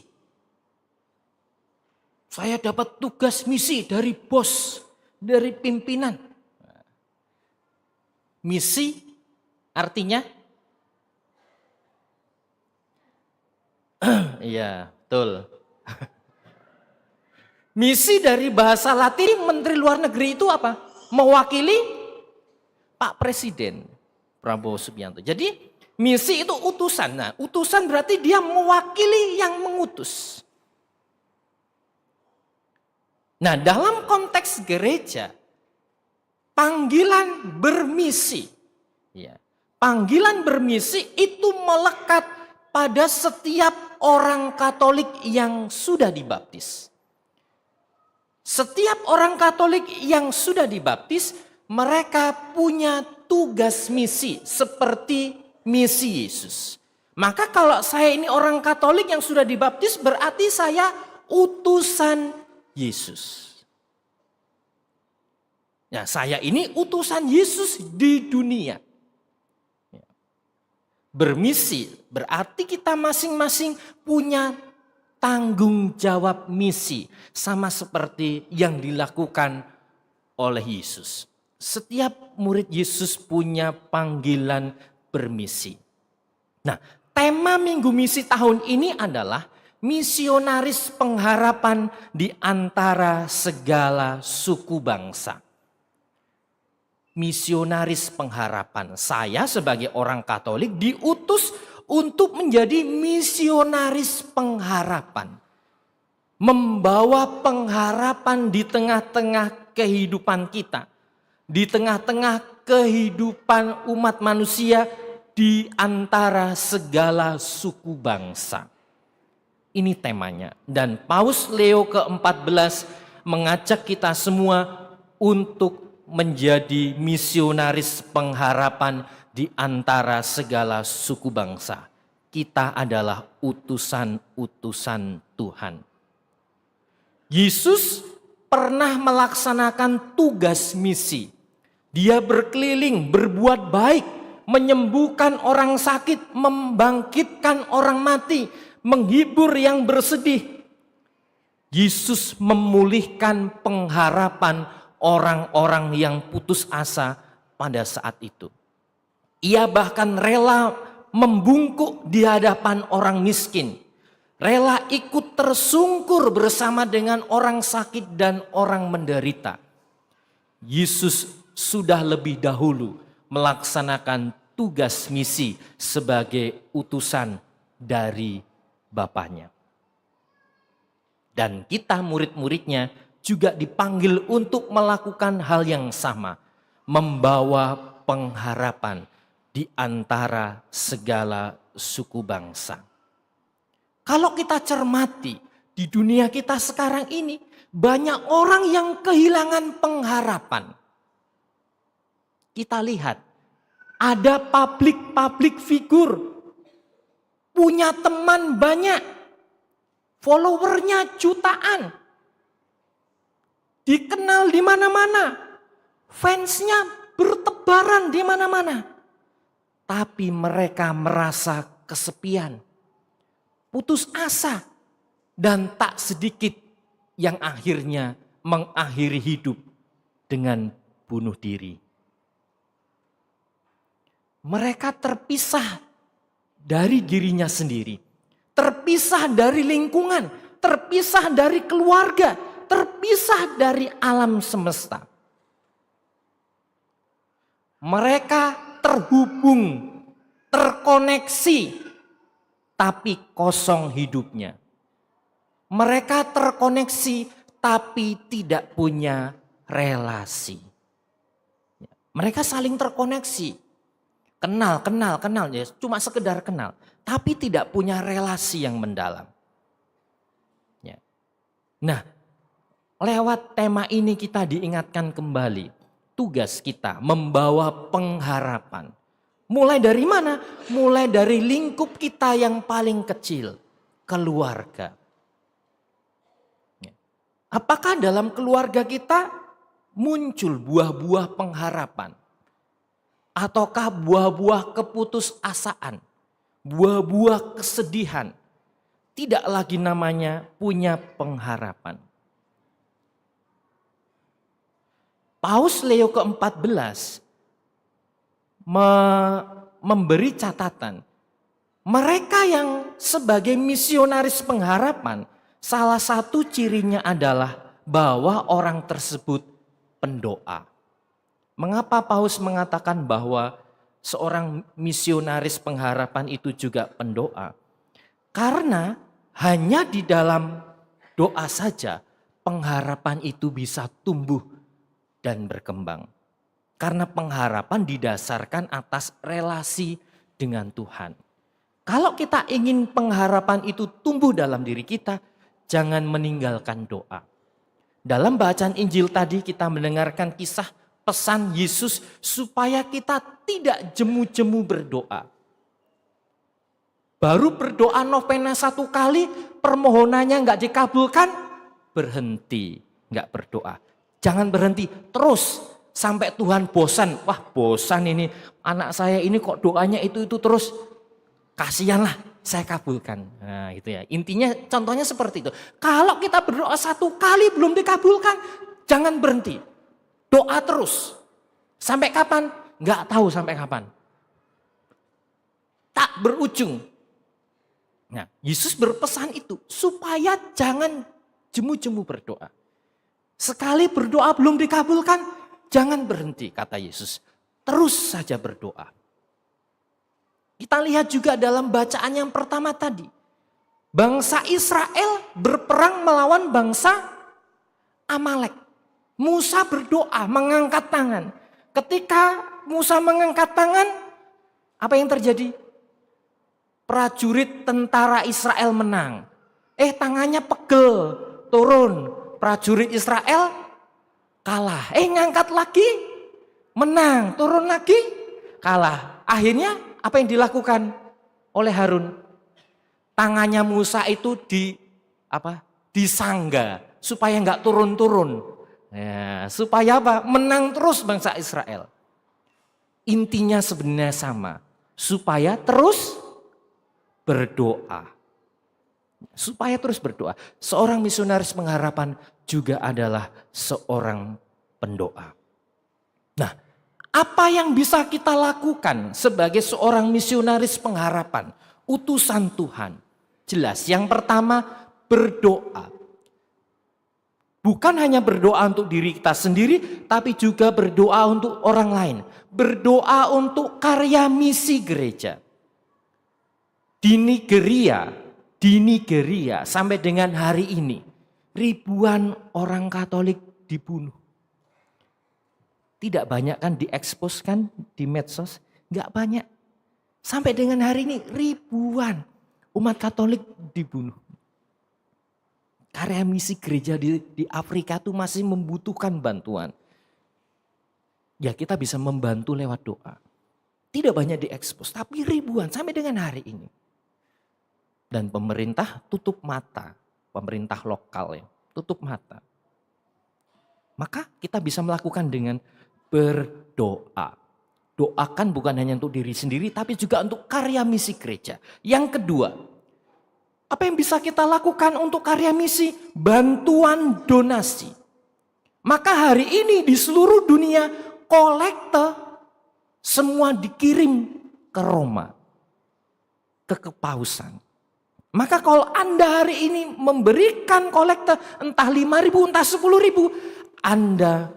Saya dapat tugas misi dari bos, dari pimpinan. Misi artinya? Iya, betul. Misi dari bahasa Latin Menteri Luar Negeri itu apa? Mewakili Pak Presiden Prabowo Subianto. Jadi misi itu utusan. Nah, utusan berarti dia mewakili yang mengutus. Nah, dalam konteks gereja, panggilan bermisi. Ya, panggilan bermisi itu melekat pada setiap orang Katolik yang sudah dibaptis. Setiap orang Katolik yang sudah dibaptis, mereka punya tugas misi seperti misi Yesus. Maka kalau saya ini orang Katolik yang sudah dibaptis, berarti saya utusan Yesus. Nah, saya ini utusan Yesus di dunia. Bermisi berarti kita masing-masing punya tanggung jawab misi. Sama seperti yang dilakukan oleh Yesus. Setiap murid Yesus punya panggilan bermisi. Nah, tema Minggu Misi tahun ini adalah misionaris pengharapan di antara segala suku bangsa. Misionaris pengharapan. Saya sebagai orang Katolik diutus untuk menjadi misionaris pengharapan. Membawa pengharapan di tengah-tengah kehidupan kita. Di tengah-tengah kehidupan umat manusia di antara segala suku bangsa. Ini temanya. Dan Paus Leo ke-14 mengajak kita semua untuk menjadi misionaris pengharapan di antara segala suku bangsa. Kita adalah utusan-utusan Tuhan. Yesus pernah melaksanakan tugas misi. Dia berkeliling, berbuat baik, menyembuhkan orang sakit, membangkitkan orang mati, menghibur yang bersedih. Yesus memulihkan pengharapan orang-orang yang putus asa pada saat itu. Ia bahkan rela membungkuk di hadapan orang miskin. Rela ikut tersungkur bersama dengan orang sakit dan orang menderita. Yesus sudah lebih dahulu melaksanakan tugas misi sebagai utusan dari Bapaknya. Dan kita murid-muridnya juga dipanggil untuk melakukan hal yang sama. Membawa pengharapan di antara segala suku bangsa. Kalau kita cermati di dunia kita sekarang ini, banyak orang yang kehilangan pengharapan. Kita lihat, ada public figure, punya teman banyak, followernya jutaan, dikenal di mana-mana, fansnya bertebaran di mana-mana. Tapi mereka merasa kesepian, putus asa, dan tak sedikit yang akhirnya mengakhiri hidup dengan bunuh diri. Mereka terpisah dari dirinya sendiri, terpisah dari lingkungan, terpisah dari keluarga, terpisah dari alam semesta. Mereka terhubung, terkoneksi, tapi kosong hidupnya. Mereka terkoneksi, tapi tidak punya relasi. Mereka saling terkoneksi. Kenal, ya, cuma sekedar kenal. Tapi tidak punya relasi yang mendalam. Ya. Nah, lewat tema ini kita diingatkan kembali. Tugas kita membawa pengharapan. Mulai dari mana? Mulai dari lingkup kita yang paling kecil. Keluarga. Ya. Apakah dalam keluarga kita muncul buah-buah pengharapan? Ataukah buah-buah keputusasaan? Buah-buah kesedihan? Tidak lagi namanya punya pengharapan. Paus Leo ke-14 memberi catatan. Mereka yang sebagai misionaris pengharapan, salah satu cirinya adalah bahwa orang tersebut pendoa. Mengapa Paus mengatakan bahwa seorang misionaris pengharapan itu juga pendoa? Karena hanya di dalam doa saja pengharapan itu bisa tumbuh dan berkembang. Karena pengharapan didasarkan atas relasi dengan Tuhan. Kalau kita ingin pengharapan itu tumbuh dalam diri kita, jangan meninggalkan doa. Dalam bacaan Injil tadi kita mendengarkan kisah pesan Yesus supaya kita tidak jemu-jemu berdoa. Baru berdoa novena 1 kali, permohonannya nggak dikabulkan, berhenti, nggak berdoa. Jangan berhenti, terus sampai Tuhan bosan. Wah, bosan ini anak saya ini kok doanya itu terus. Kasihanlah, saya kabulkan. Nah, itu ya. Intinya contohnya seperti itu. Kalau kita berdoa 1 kali belum dikabulkan, jangan berhenti. Doa terus. Sampai kapan? Nggak tahu sampai kapan. Tak berujung. Nah, Yesus berpesan itu supaya jangan jemu-jemu berdoa. Sekali berdoa belum dikabulkan, jangan berhenti, kata Yesus. Terus saja berdoa. Kita lihat juga dalam bacaan yang pertama tadi. Bangsa Israel berperang melawan bangsa Amalek. Musa berdoa, mengangkat tangan. Ketika Musa mengangkat tangan, apa yang terjadi? Prajurit tentara Israel menang. Tangannya pegel, turun. Prajurit Israel kalah. Ngangkat lagi, menang. Turun lagi, kalah. Akhirnya apa yang dilakukan oleh Harun? Tangannya Musa itu disangga supaya nggak turun-turun. Ya, supaya apa? Menang terus bangsa Israel. Intinya sebenarnya sama. Supaya terus berdoa. Supaya terus berdoa. Seorang misionaris pengharapan juga adalah seorang pendoa. Nah, apa yang bisa kita lakukan sebagai seorang misionaris pengharapan? Utusan Tuhan. Jelas, yang pertama berdoa. Bukan hanya berdoa untuk diri kita sendiri, tapi juga berdoa untuk orang lain. Berdoa untuk karya misi gereja. Di Nigeria sampai dengan hari ini, ribuan orang Katolik dibunuh. Tidak banyak kan diekspos kan di medsos? Enggak banyak. Sampai dengan hari ini ribuan umat Katolik dibunuh. Karya misi gereja di Afrika itu masih membutuhkan bantuan. Ya, kita bisa membantu lewat doa. Tidak banyak diekspos, tapi ribuan sampai dengan hari ini. Dan pemerintah tutup mata, pemerintah lokal ya, tutup mata. Maka kita bisa melakukan dengan berdoa. Doakan bukan hanya untuk diri sendiri, tapi juga untuk karya misi gereja. Yang kedua, apa yang bisa kita lakukan untuk karya misi? Bantuan donasi. Maka hari ini di seluruh dunia kolekte semua dikirim ke Roma, ke kepausan. Maka kalau Anda hari ini memberikan kolekte entah 5.000, entah 10.000, Anda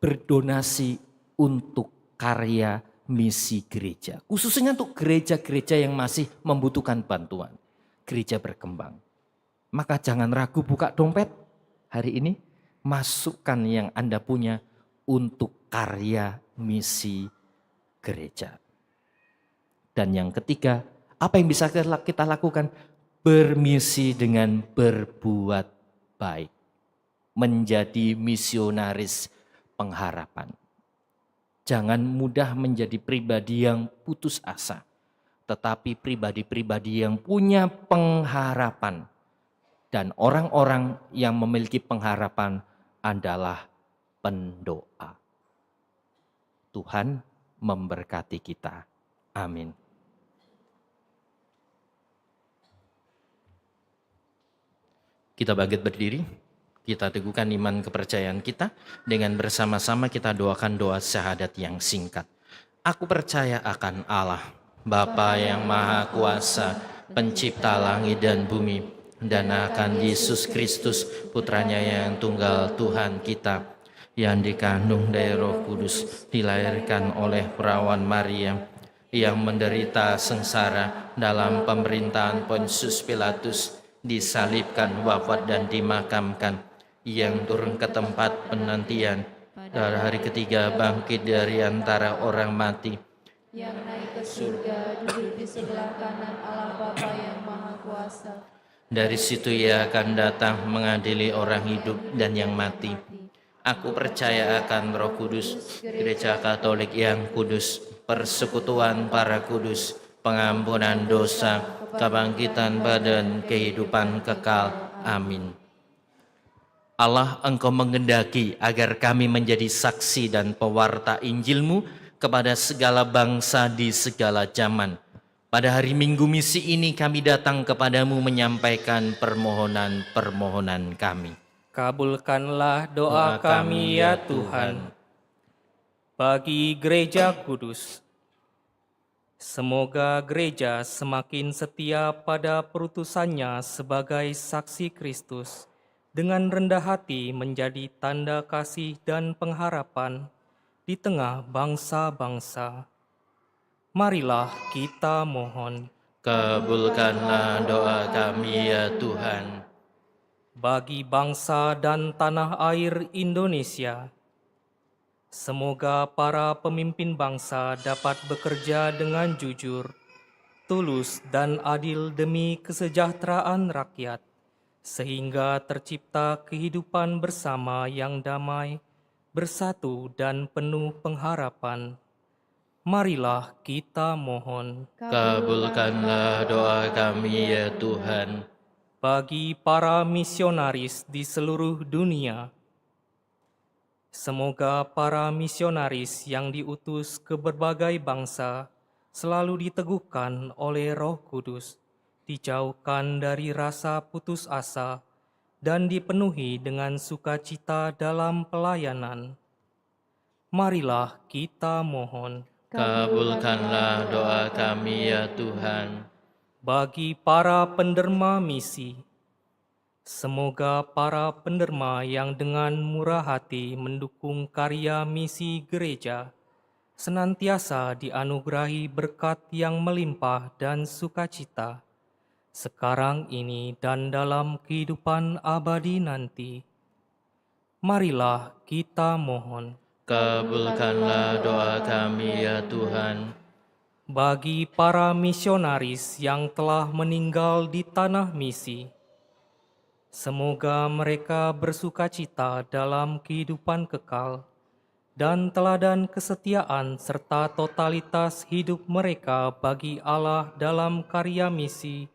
berdonasi untuk karya misi gereja. Khususnya untuk gereja-gereja yang masih membutuhkan bantuan. Gereja berkembang. Maka jangan ragu buka dompet hari ini. Masukkan yang Anda punya untuk karya misi gereja. Dan yang ketiga, apa yang bisa kita lakukan? Bermisi dengan berbuat baik. Menjadi misionaris pengharapan. Jangan mudah menjadi pribadi yang putus asa. Tetapi pribadi-pribadi yang punya pengharapan. Dan orang-orang yang memiliki pengharapan adalah pendoa. Tuhan memberkati kita. Amin. Kita bangkit berdiri, kita teguhkan iman kepercayaan kita, dengan bersama-sama kita doakan doa syahadat yang singkat. Aku percaya akan Allah, Bapa yang Maha Kuasa, Pencipta langit dan bumi, dan akan Yesus Kristus, Putranya yang tunggal Tuhan kita, yang dikandung dari Roh Kudus, dilahirkan oleh perawan Maria, yang menderita sengsara dalam pemerintahan Pontius Pilatus, disalibkan, wafat dan dimakamkan, yang turun ke tempat penantian, dan hari ketiga bangkit dari antara orang mati, yang naik ke surga, duduk di sebelah kanan Allah Bapa yang Maha Kuasa. Dari situ ia akan datang mengadili orang hidup dan yang mati. Aku percaya akan Roh Kudus, Gereja Katolik yang kudus, persekutuan para kudus, pengampunan dosa, kebangkitan badan, kehidupan kekal. Amin. Allah, Engkau mengendaki agar kami menjadi saksi dan pewarta Injil-Mu kepada segala bangsa di segala zaman. Pada hari Minggu misi ini kami datang kepadamu menyampaikan permohonan-permohonan kami. Kabulkanlah doa kami ya Tuhan. Bagi gereja kudus, semoga gereja semakin setia pada perutusannya sebagai saksi Kristus, dengan rendah hati menjadi tanda kasih dan pengharapan di tengah bangsa-bangsa. Marilah kita mohon. Kabulkanlah doa kami ya Tuhan. Bagi bangsa dan tanah air Indonesia, semoga para pemimpin bangsa dapat bekerja dengan jujur, tulus dan adil demi kesejahteraan rakyat, sehingga tercipta kehidupan bersama yang damai, bersatu dan penuh pengharapan. Marilah kita mohon. Kabulkanlah doa kami ya Tuhan. Bagi para misionaris di seluruh dunia, semoga para misionaris yang diutus ke berbagai bangsa selalu diteguhkan oleh Roh Kudus, dijauhkan dari rasa putus asa, dan dipenuhi dengan sukacita dalam pelayanan. Marilah kita mohon. Kabulkanlah doa kami ya Tuhan. Bagi para penderma misi, semoga para penderma yang dengan murah hati mendukung karya misi gereja senantiasa dianugerahi berkat yang melimpah dan sukacita, sekarang ini dan dalam kehidupan abadi nanti. Marilah kita mohon. Kabulkanlah doa kami ya Tuhan. Bagi para misionaris yang telah meninggal di tanah misi, semoga mereka bersukacita dalam kehidupan kekal, dan teladan kesetiaan serta totalitas hidup mereka bagi Allah dalam karya misi,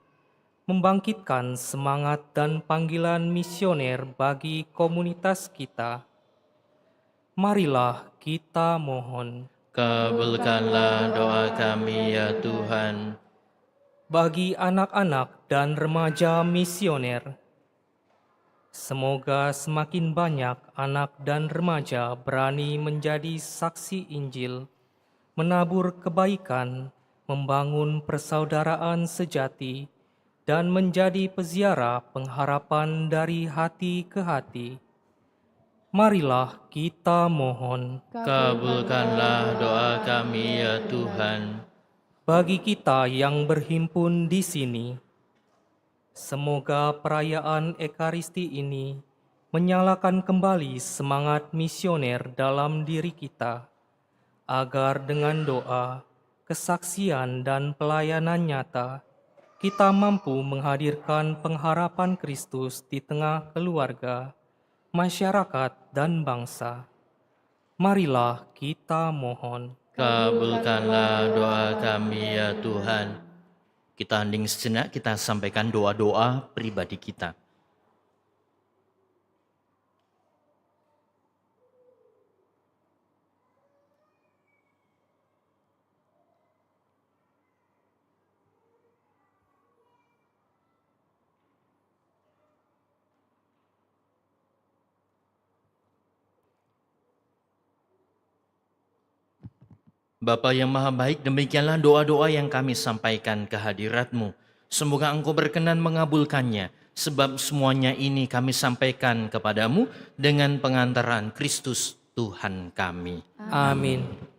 membangkitkan semangat dan panggilan misioner bagi komunitas kita. Marilah kita mohon. Kabulkanlah doa kami ya Tuhan. Bagi anak-anak dan remaja misioner, semoga semakin banyak anak dan remaja berani menjadi saksi Injil, menabur kebaikan, membangun persaudaraan sejati, dan menjadi peziarah pengharapan dari hati ke hati. Marilah kita mohon Kabulkanlah doa kami ya Tuhan. bagi kita yang berhimpun di sini. Semoga perayaan Ekaristi ini menyalakan kembali semangat misioner dalam diri kita, agar dengan doa, kesaksian, dan pelayanan nyata, kita mampu menghadirkan pengharapan Kristus di tengah keluarga, masyarakat, dan bangsa. Marilah kita mohon. Kabulkanlah doa kami ya Tuhan. Kita hening sejenak, kita sampaikan doa-doa pribadi kita. Bapa yang maha baik, demikianlah doa-doa yang kami sampaikan ke hadirat-Mu. Semoga Engkau berkenan mengabulkannya, sebab semuanya ini kami sampaikan kepadamu dengan pengantaran Kristus Tuhan kami. Amin.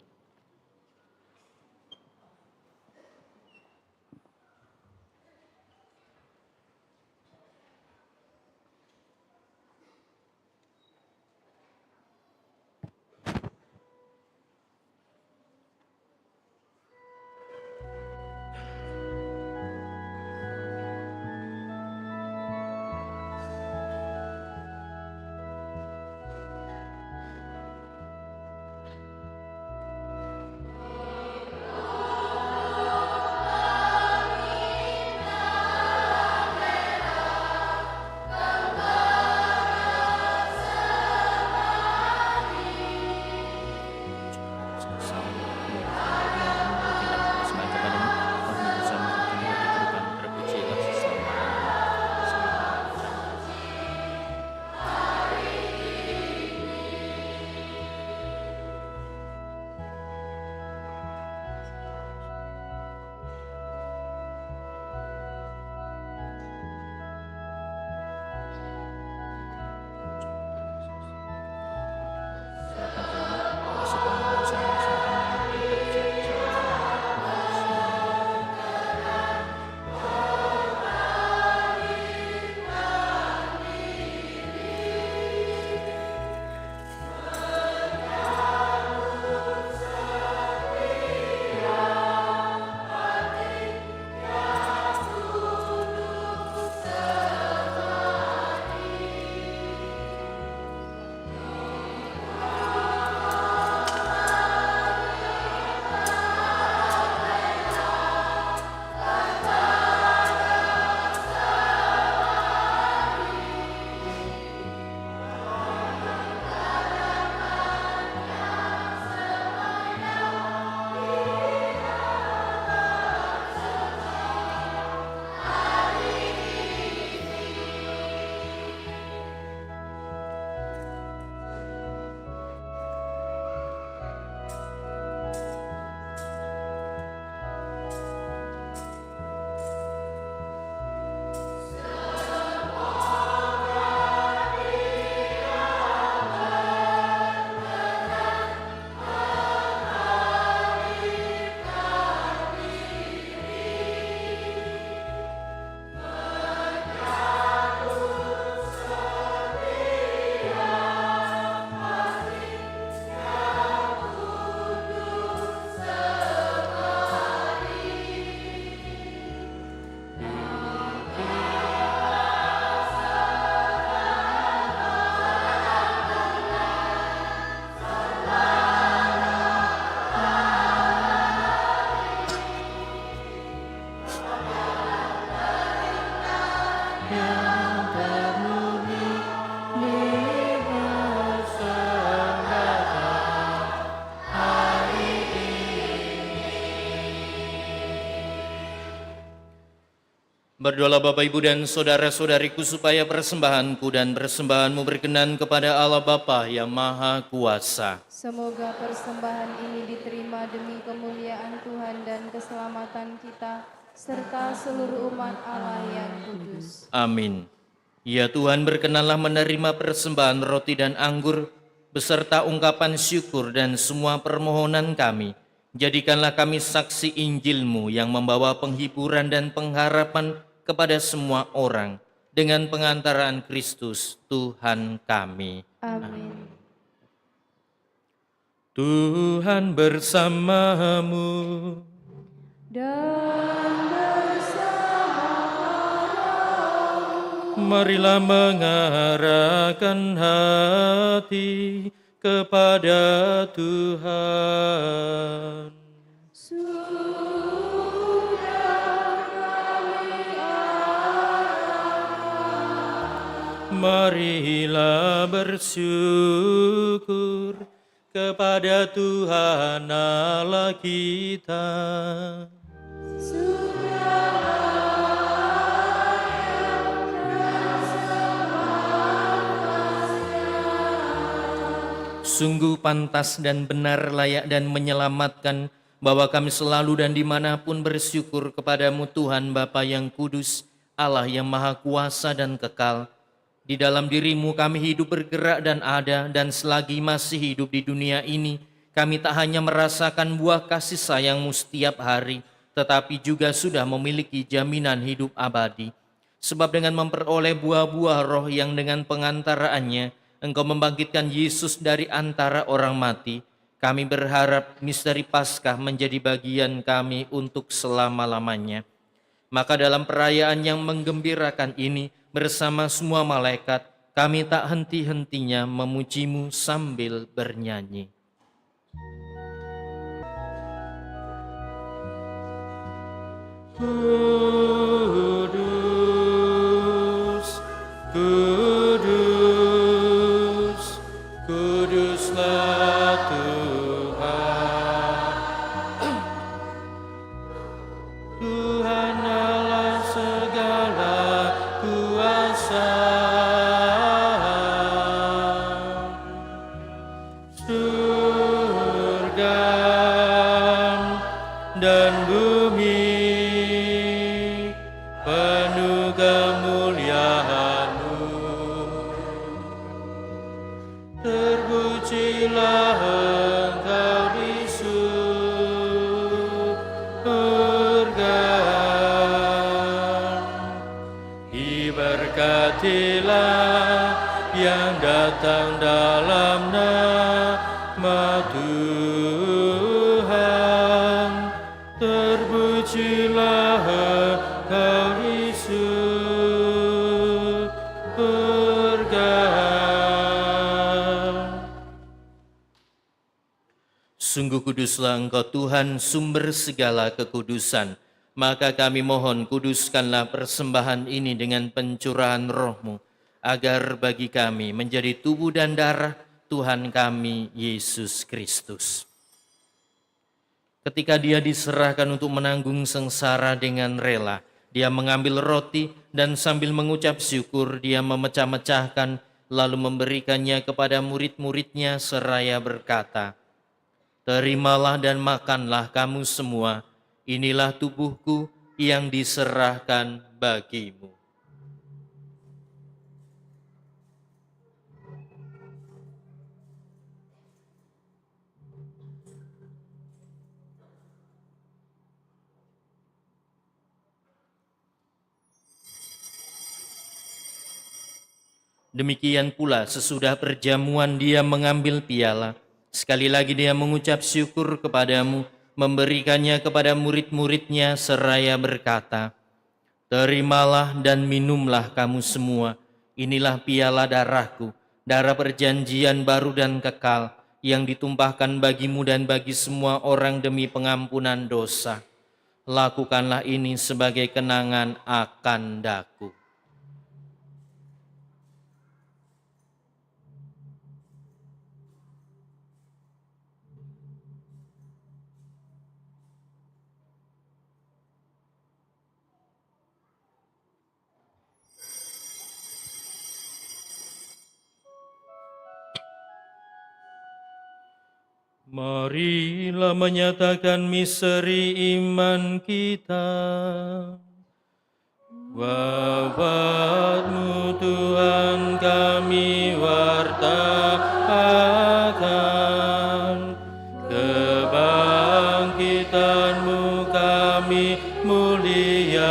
Berdoalah Bapak, Ibu, dan saudara-saudariku supaya persembahanku dan persembahanmu berkenan kepada Allah Bapa yang Maha Kuasa. Semoga persembahan ini diterima demi kemuliaan Tuhan dan keselamatan kita, serta seluruh umat Allah yang kudus. Amin. Ya Tuhan, berkenanlah menerima persembahan roti dan anggur beserta ungkapan syukur dan semua permohonan kami. Jadikanlah kami saksi Injil-Mu yang membawa penghiburan dan pengharapan kepada semua orang dengan pengantaraan Kristus Tuhan kami. Amin. Tuhan bersamamu. Dan Marilah mengarahkan hati kepada Tuhan. Marilah bersyukur kepada Tuhan Allah kita. Sungguh pantas dan benar, layak dan menyelamatkan bahwa kami selalu dan dimanapun bersyukur kepadamu Tuhan Bapa yang kudus, Allah yang maha kuasa dan kekal. Di dalam dirimu kami hidup, bergerak dan ada, dan selagi masih hidup di dunia ini, kami tak hanya merasakan buah kasih sayangmu setiap hari, tetapi juga sudah memiliki jaminan hidup abadi. Sebab dengan memperoleh buah-buah roh yang dengan pengantaraannya, Engkau membangkitkan Yesus dari antara orang mati, kami berharap misteri Paskah menjadi bagian kami untuk selama-lamanya. Maka dalam perayaan yang menggembirakan ini, bersama semua malaikat, kami tak henti-hentinya memujimu sambil bernyanyi. Kudus, kudus, kuduslah Tuhan. Tuhan Allah segala kuasa. Surga dan bumi penuh kemuliaan-Mu. Terpujilah Engkau di surga. Diberkatilah yang datang dalam nama Tuhan. Terpujilah Engkau di surga. Sungguh kuduslah Engkau Tuhan, sumber segala kekudusan. Maka kami mohon, kuduskanlah persembahan ini dengan pencurahan roh-Mu, agar bagi kami menjadi tubuh dan darah Tuhan kami, Yesus Kristus. Ketika Dia diserahkan untuk menanggung sengsara dengan rela, Dia mengambil roti dan sambil mengucap syukur, Dia memecah-mecahkan, lalu memberikannya kepada murid-murid-Nya seraya berkata, "Terimalah dan makanlah kamu semua, inilah tubuhku yang diserahkan bagimu." Demikian pula sesudah perjamuan Dia mengambil piala. Sekali lagi Dia mengucap syukur kepadamu, memberikannya kepada murid-murid-Nya seraya berkata, "Terimalah dan minumlah kamu semua, inilah piala darahku, darah perjanjian baru dan kekal, yang ditumpahkan bagimu dan bagi semua orang demi pengampunan dosa. Lakukanlah ini sebagai kenangan akan daku." Marilah menyatakan misteri iman kita. Wafat-Mu Tuhan kami wartakan, kebangkitan-Mu kami muliakan,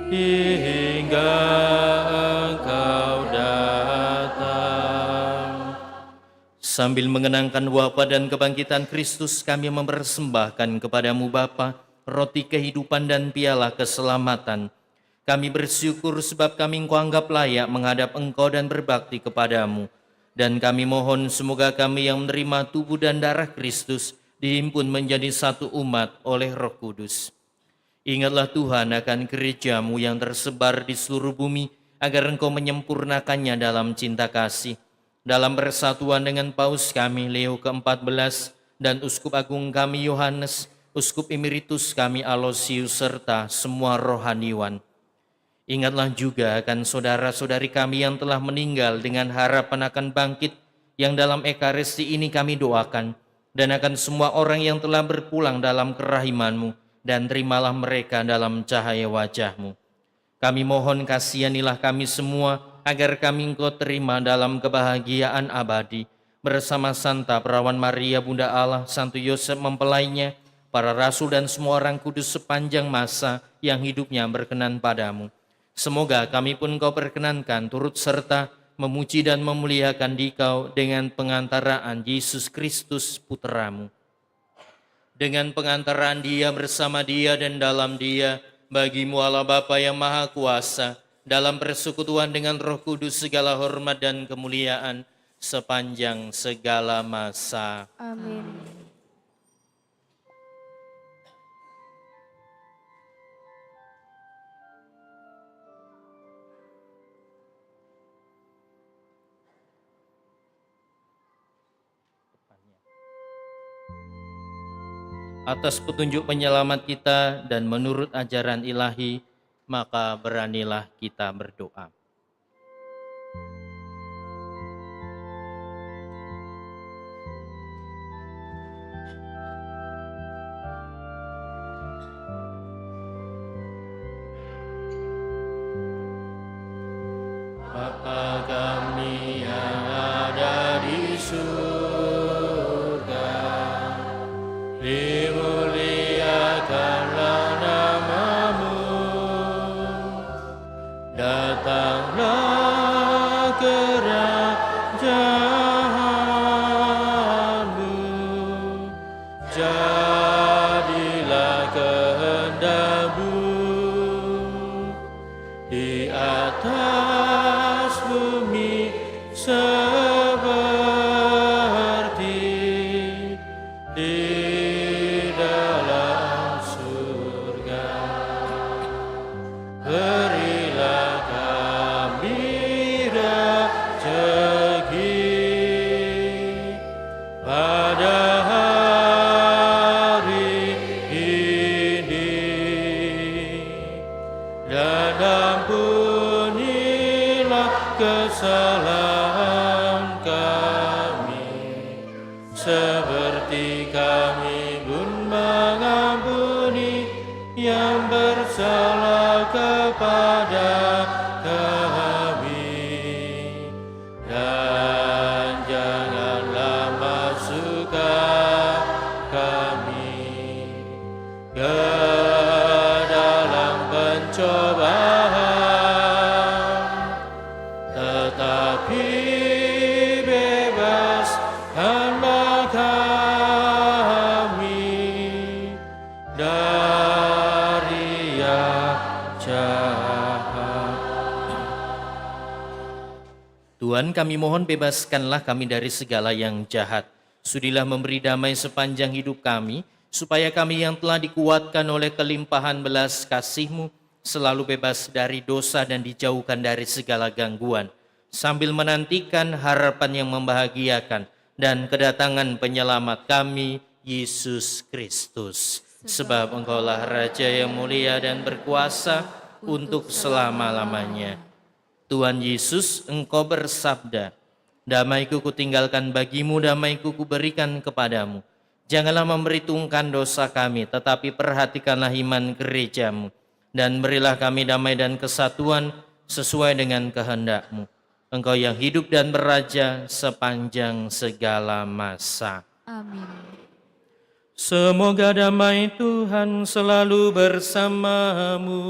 hingga Engkau datang. Sambil mengenangkan wafat dan kebangkitan Kristus, kami mempersembahkan kepada-Mu Bapa roti kehidupan dan piala keselamatan. Kami bersyukur sebab kami Engkau anggap layak menghadap Engkau dan berbakti kepada-Mu. Dan kami mohon semoga kami yang menerima tubuh dan darah Kristus dihimpun menjadi satu umat oleh Roh Kudus. Ingatlah Tuhan akan gereja-Mu yang tersebar di seluruh bumi, agar Engkau menyempurnakannya dalam cinta kasih. Dalam persatuan dengan Paus kami Leo ke-14 dan Uskup Agung kami Yohanes, Uskup Emeritus kami Alosius, serta semua rohaniwan. Ingatlah juga akan saudara-saudari kami yang telah meninggal dengan harapan akan bangkit, yang dalam Ekaristi ini kami doakan, dan akan semua orang yang telah berpulang dalam kerahiman-Mu, dan terimalah mereka dalam cahaya wajah-Mu. Kami mohon kasihanilah kami semua, agar kami Engkau terima dalam kebahagiaan abadi, bersama Santa Perawan Maria Bunda Allah, Santo Yosef mempelainya, para rasul dan semua orang kudus sepanjang masa yang hidupnya berkenan padamu. Semoga kami pun Kau perkenankan turut serta memuji dan memuliakan Dikau dengan pengantaraan Yesus Kristus Putra-Mu. Dengan pengantaraan Dia, bersama Dia, dan dalam Dia, bagi-Mu Allah Bapa yang Maha Kuasa, dalam persekutuan dengan Roh Kudus segala hormat dan kemuliaan sepanjang segala masa. Amin. Atas petunjuk penyelamat kita dan menurut ajaran ilahi, maka beranilah kita berdoa. Bapa kami yang ada di surga, dimuliakanlah nama-Mu, datanglah kerajaan-Mu, jadilah kehendak-Mu di atas bumi seperti di dalam surga. Berilah kami rezeki pada hari ini, dan ampunilah kesalahan kami, seperti kami pun mengampuni yang bersalah kepada kami. Dan janganlah masukkan kami ke dalam pencobaan, tetapi bebaskanlah kami dari yang jahat. Tuhan, kami mohon bebaskanlah kami dari segala yang jahat. Sudilah memberi damai sepanjang hidup kami, supaya kami yang telah dikuatkan oleh kelimpahan belas kasih-Mu selalu bebas dari dosa dan dijauhkan dari segala gangguan, sambil menantikan harapan yang membahagiakan dan kedatangan penyelamat kami, Yesus Kristus. Sebab Engkaulah Raja yang mulia dan berkuasa untuk selama-lamanya. Tuhan Yesus, Engkau bersabda, Damai-Ku kutinggalkan bagimu, damai-Ku kuberikan kepadamu. Janganlah memperhitungkan dosa kami, tetapi perhatikanlah iman gereja-Mu. Dan berilah kami damai dan kesatuan sesuai dengan kehendak-Mu. Engkau yang hidup dan beraja sepanjang segala masa. Amin. Semoga damai Tuhan selalu bersamamu.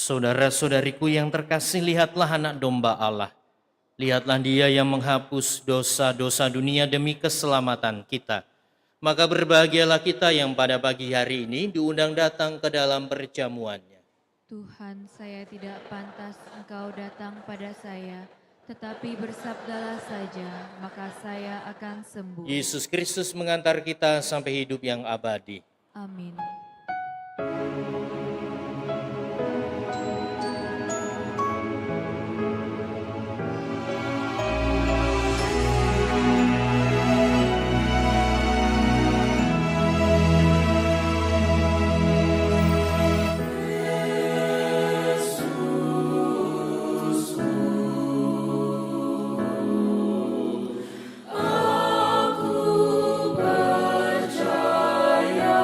Saudara-saudariku yang terkasih, lihatlah anak domba Allah. Lihatlah Dia yang menghapus dosa-dosa dunia demi keselamatan kita. Maka berbahagialah kita yang pada pagi hari ini diundang datang ke dalam perjamuannya. Tuhan, saya tidak pantas Engkau datang pada saya, tetapi bersabdalah saja, maka saya akan sembuh. Yesus Kristus mengantar kita sampai hidup yang abadi. Amin. Aku percaya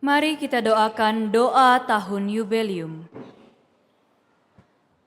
Mari kita doakan doa tahun yubelium.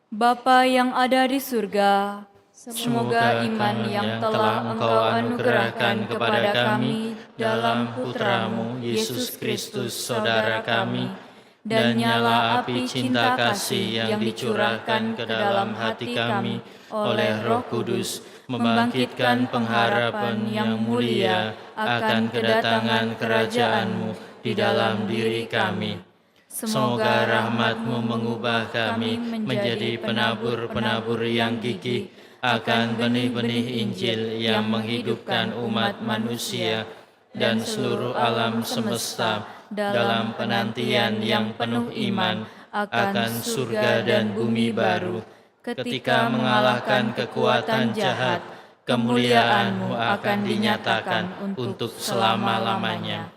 Bapa yang ada di surga, semoga iman yang telah Engkau anugerahkan kepada kami dalam Putra-Mu, Yesus Kristus, Saudara kami, dan nyala api cinta kasih yang dicurahkan ke dalam hati kami oleh Roh Kudus, membangkitkan pengharapan yang mulia akan kedatangan kerajaan-Mu di dalam diri kami. Semoga rahmat-Mu mengubah kami menjadi penabur-penabur yang gigih akan benih-benih Injil yang menghidupkan umat manusia dan seluruh alam semesta dalam penantian yang penuh iman akan surga dan bumi baru. Ketika mengalahkan kekuatan jahat, kemuliaan-Mu akan dinyatakan untuk selama-lamanya.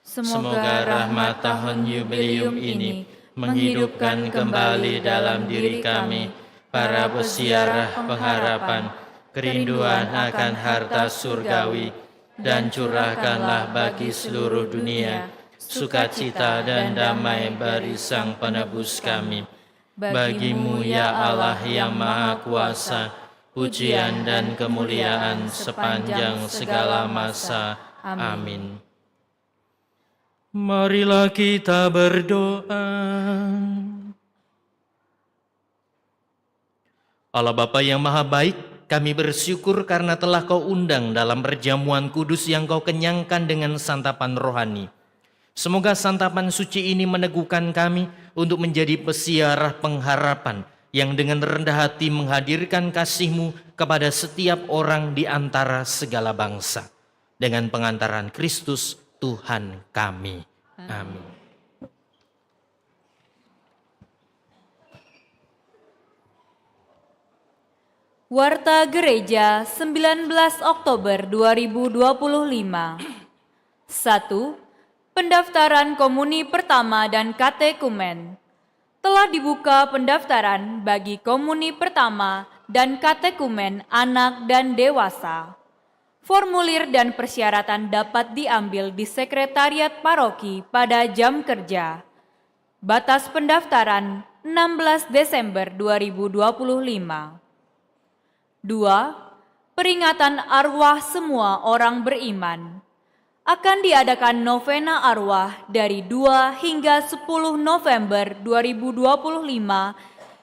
Semoga rahmat tahun yubelium ini menghidupkan kembali dalam diri kami para pesiarah pengharapan, kerinduan akan harta surgawi, dan curahkanlah bagi seluruh dunia sukacita dan damai bagi Sang Penebus kami. Bagi-Mu ya Allah yang Maha Kuasa, pujian dan kemuliaan sepanjang segala masa. Amin. Marilah kita berdoa. Allah Bapa yang Maha Baik, kami bersyukur karena telah Kau undang dalam perjamuan kudus yang Kau kenyangkan dengan santapan rohani. Semoga santapan suci ini meneguhkan kami untuk menjadi pesiarah pengharapan yang dengan rendah hati menghadirkan kasih-Mu kepada setiap orang di antara segala bangsa. Dengan pengantaran Kristus Tuhan kami. Amin. Warta Gereja 19 Oktober 2025. 1. Pendaftaran komuni pertama dan katekumen. Telah dibuka pendaftaran bagi komuni pertama dan katekumen anak dan dewasa. Formulir dan persyaratan dapat diambil di Sekretariat Paroki pada jam kerja. Batas pendaftaran 16 Desember 2025. 2. Peringatan arwah semua orang beriman. Akan diadakan novena arwah dari 2 hingga 10 November 2025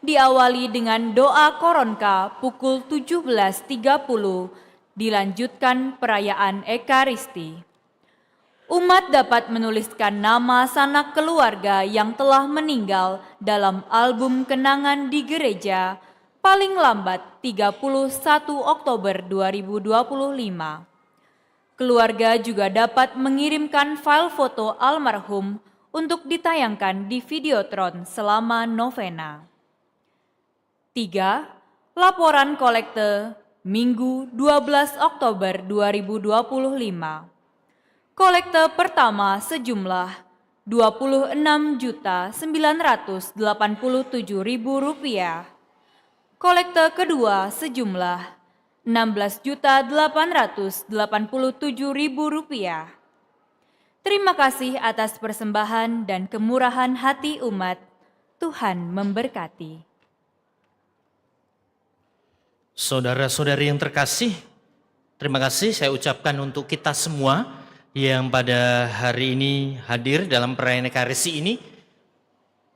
diawali dengan doa koronka pukul 17.30. Dilanjutkan perayaan Ekaristi. Umat dapat menuliskan nama sanak keluarga yang telah meninggal dalam album kenangan di gereja paling lambat 31 Oktober 2025. Keluarga juga dapat mengirimkan file foto almarhum untuk ditayangkan di Videotron selama novena. 3. Laporan kolekte Minggu 12 Oktober 2025. Kolekte pertama sejumlah Rp26.987.000. Kolekte kedua sejumlah Rp16.887.000. Terima kasih atas persembahan dan kemurahan hati umat. Tuhan memberkati. Saudara-saudari yang terkasih, terima kasih saya ucapkan untuk kita semua yang pada hari ini hadir dalam perayaan Ekaristi ini,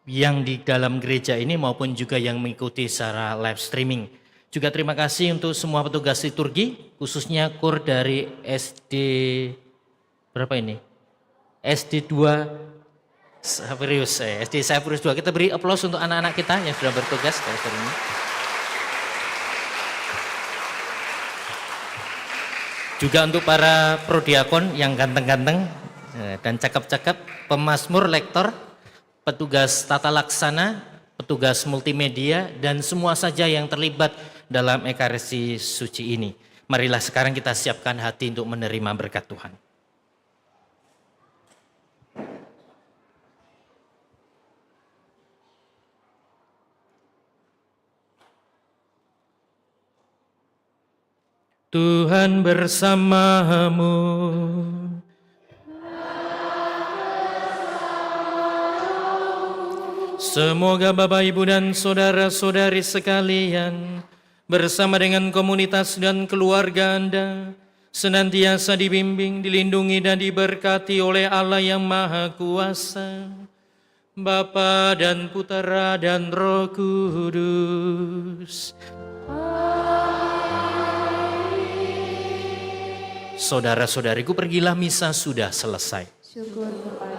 yang di dalam gereja ini maupun juga yang mengikuti secara live streaming. Juga terima kasih untuk semua petugas liturgi, khususnya kur dari SD berapa ini? SD 2 Sapirius, SD Sapirius 2. Kita beri aplaus untuk anak-anak kita yang sudah bertugas pada hari ini. Juga untuk para prodiakon yang ganteng-ganteng dan cakep-cakep, pemazmur, lektor, petugas tata laksana, petugas multimedia, dan semua saja yang terlibat dalam Ekaristi suci ini. Marilah sekarang kita siapkan hati untuk menerima berkat Tuhan. Tuhan bersamamu. Semoga Bapak, Ibu, dan saudara-saudari sekalian bersama dengan komunitas dan keluarga Anda senantiasa dibimbing, dilindungi, dan diberkati oleh Allah yang Maha Kuasa, Bapa dan Putera dan Roh Kudus. Saudara-saudariku, pergilah, misa sudah selesai. Syukur kepada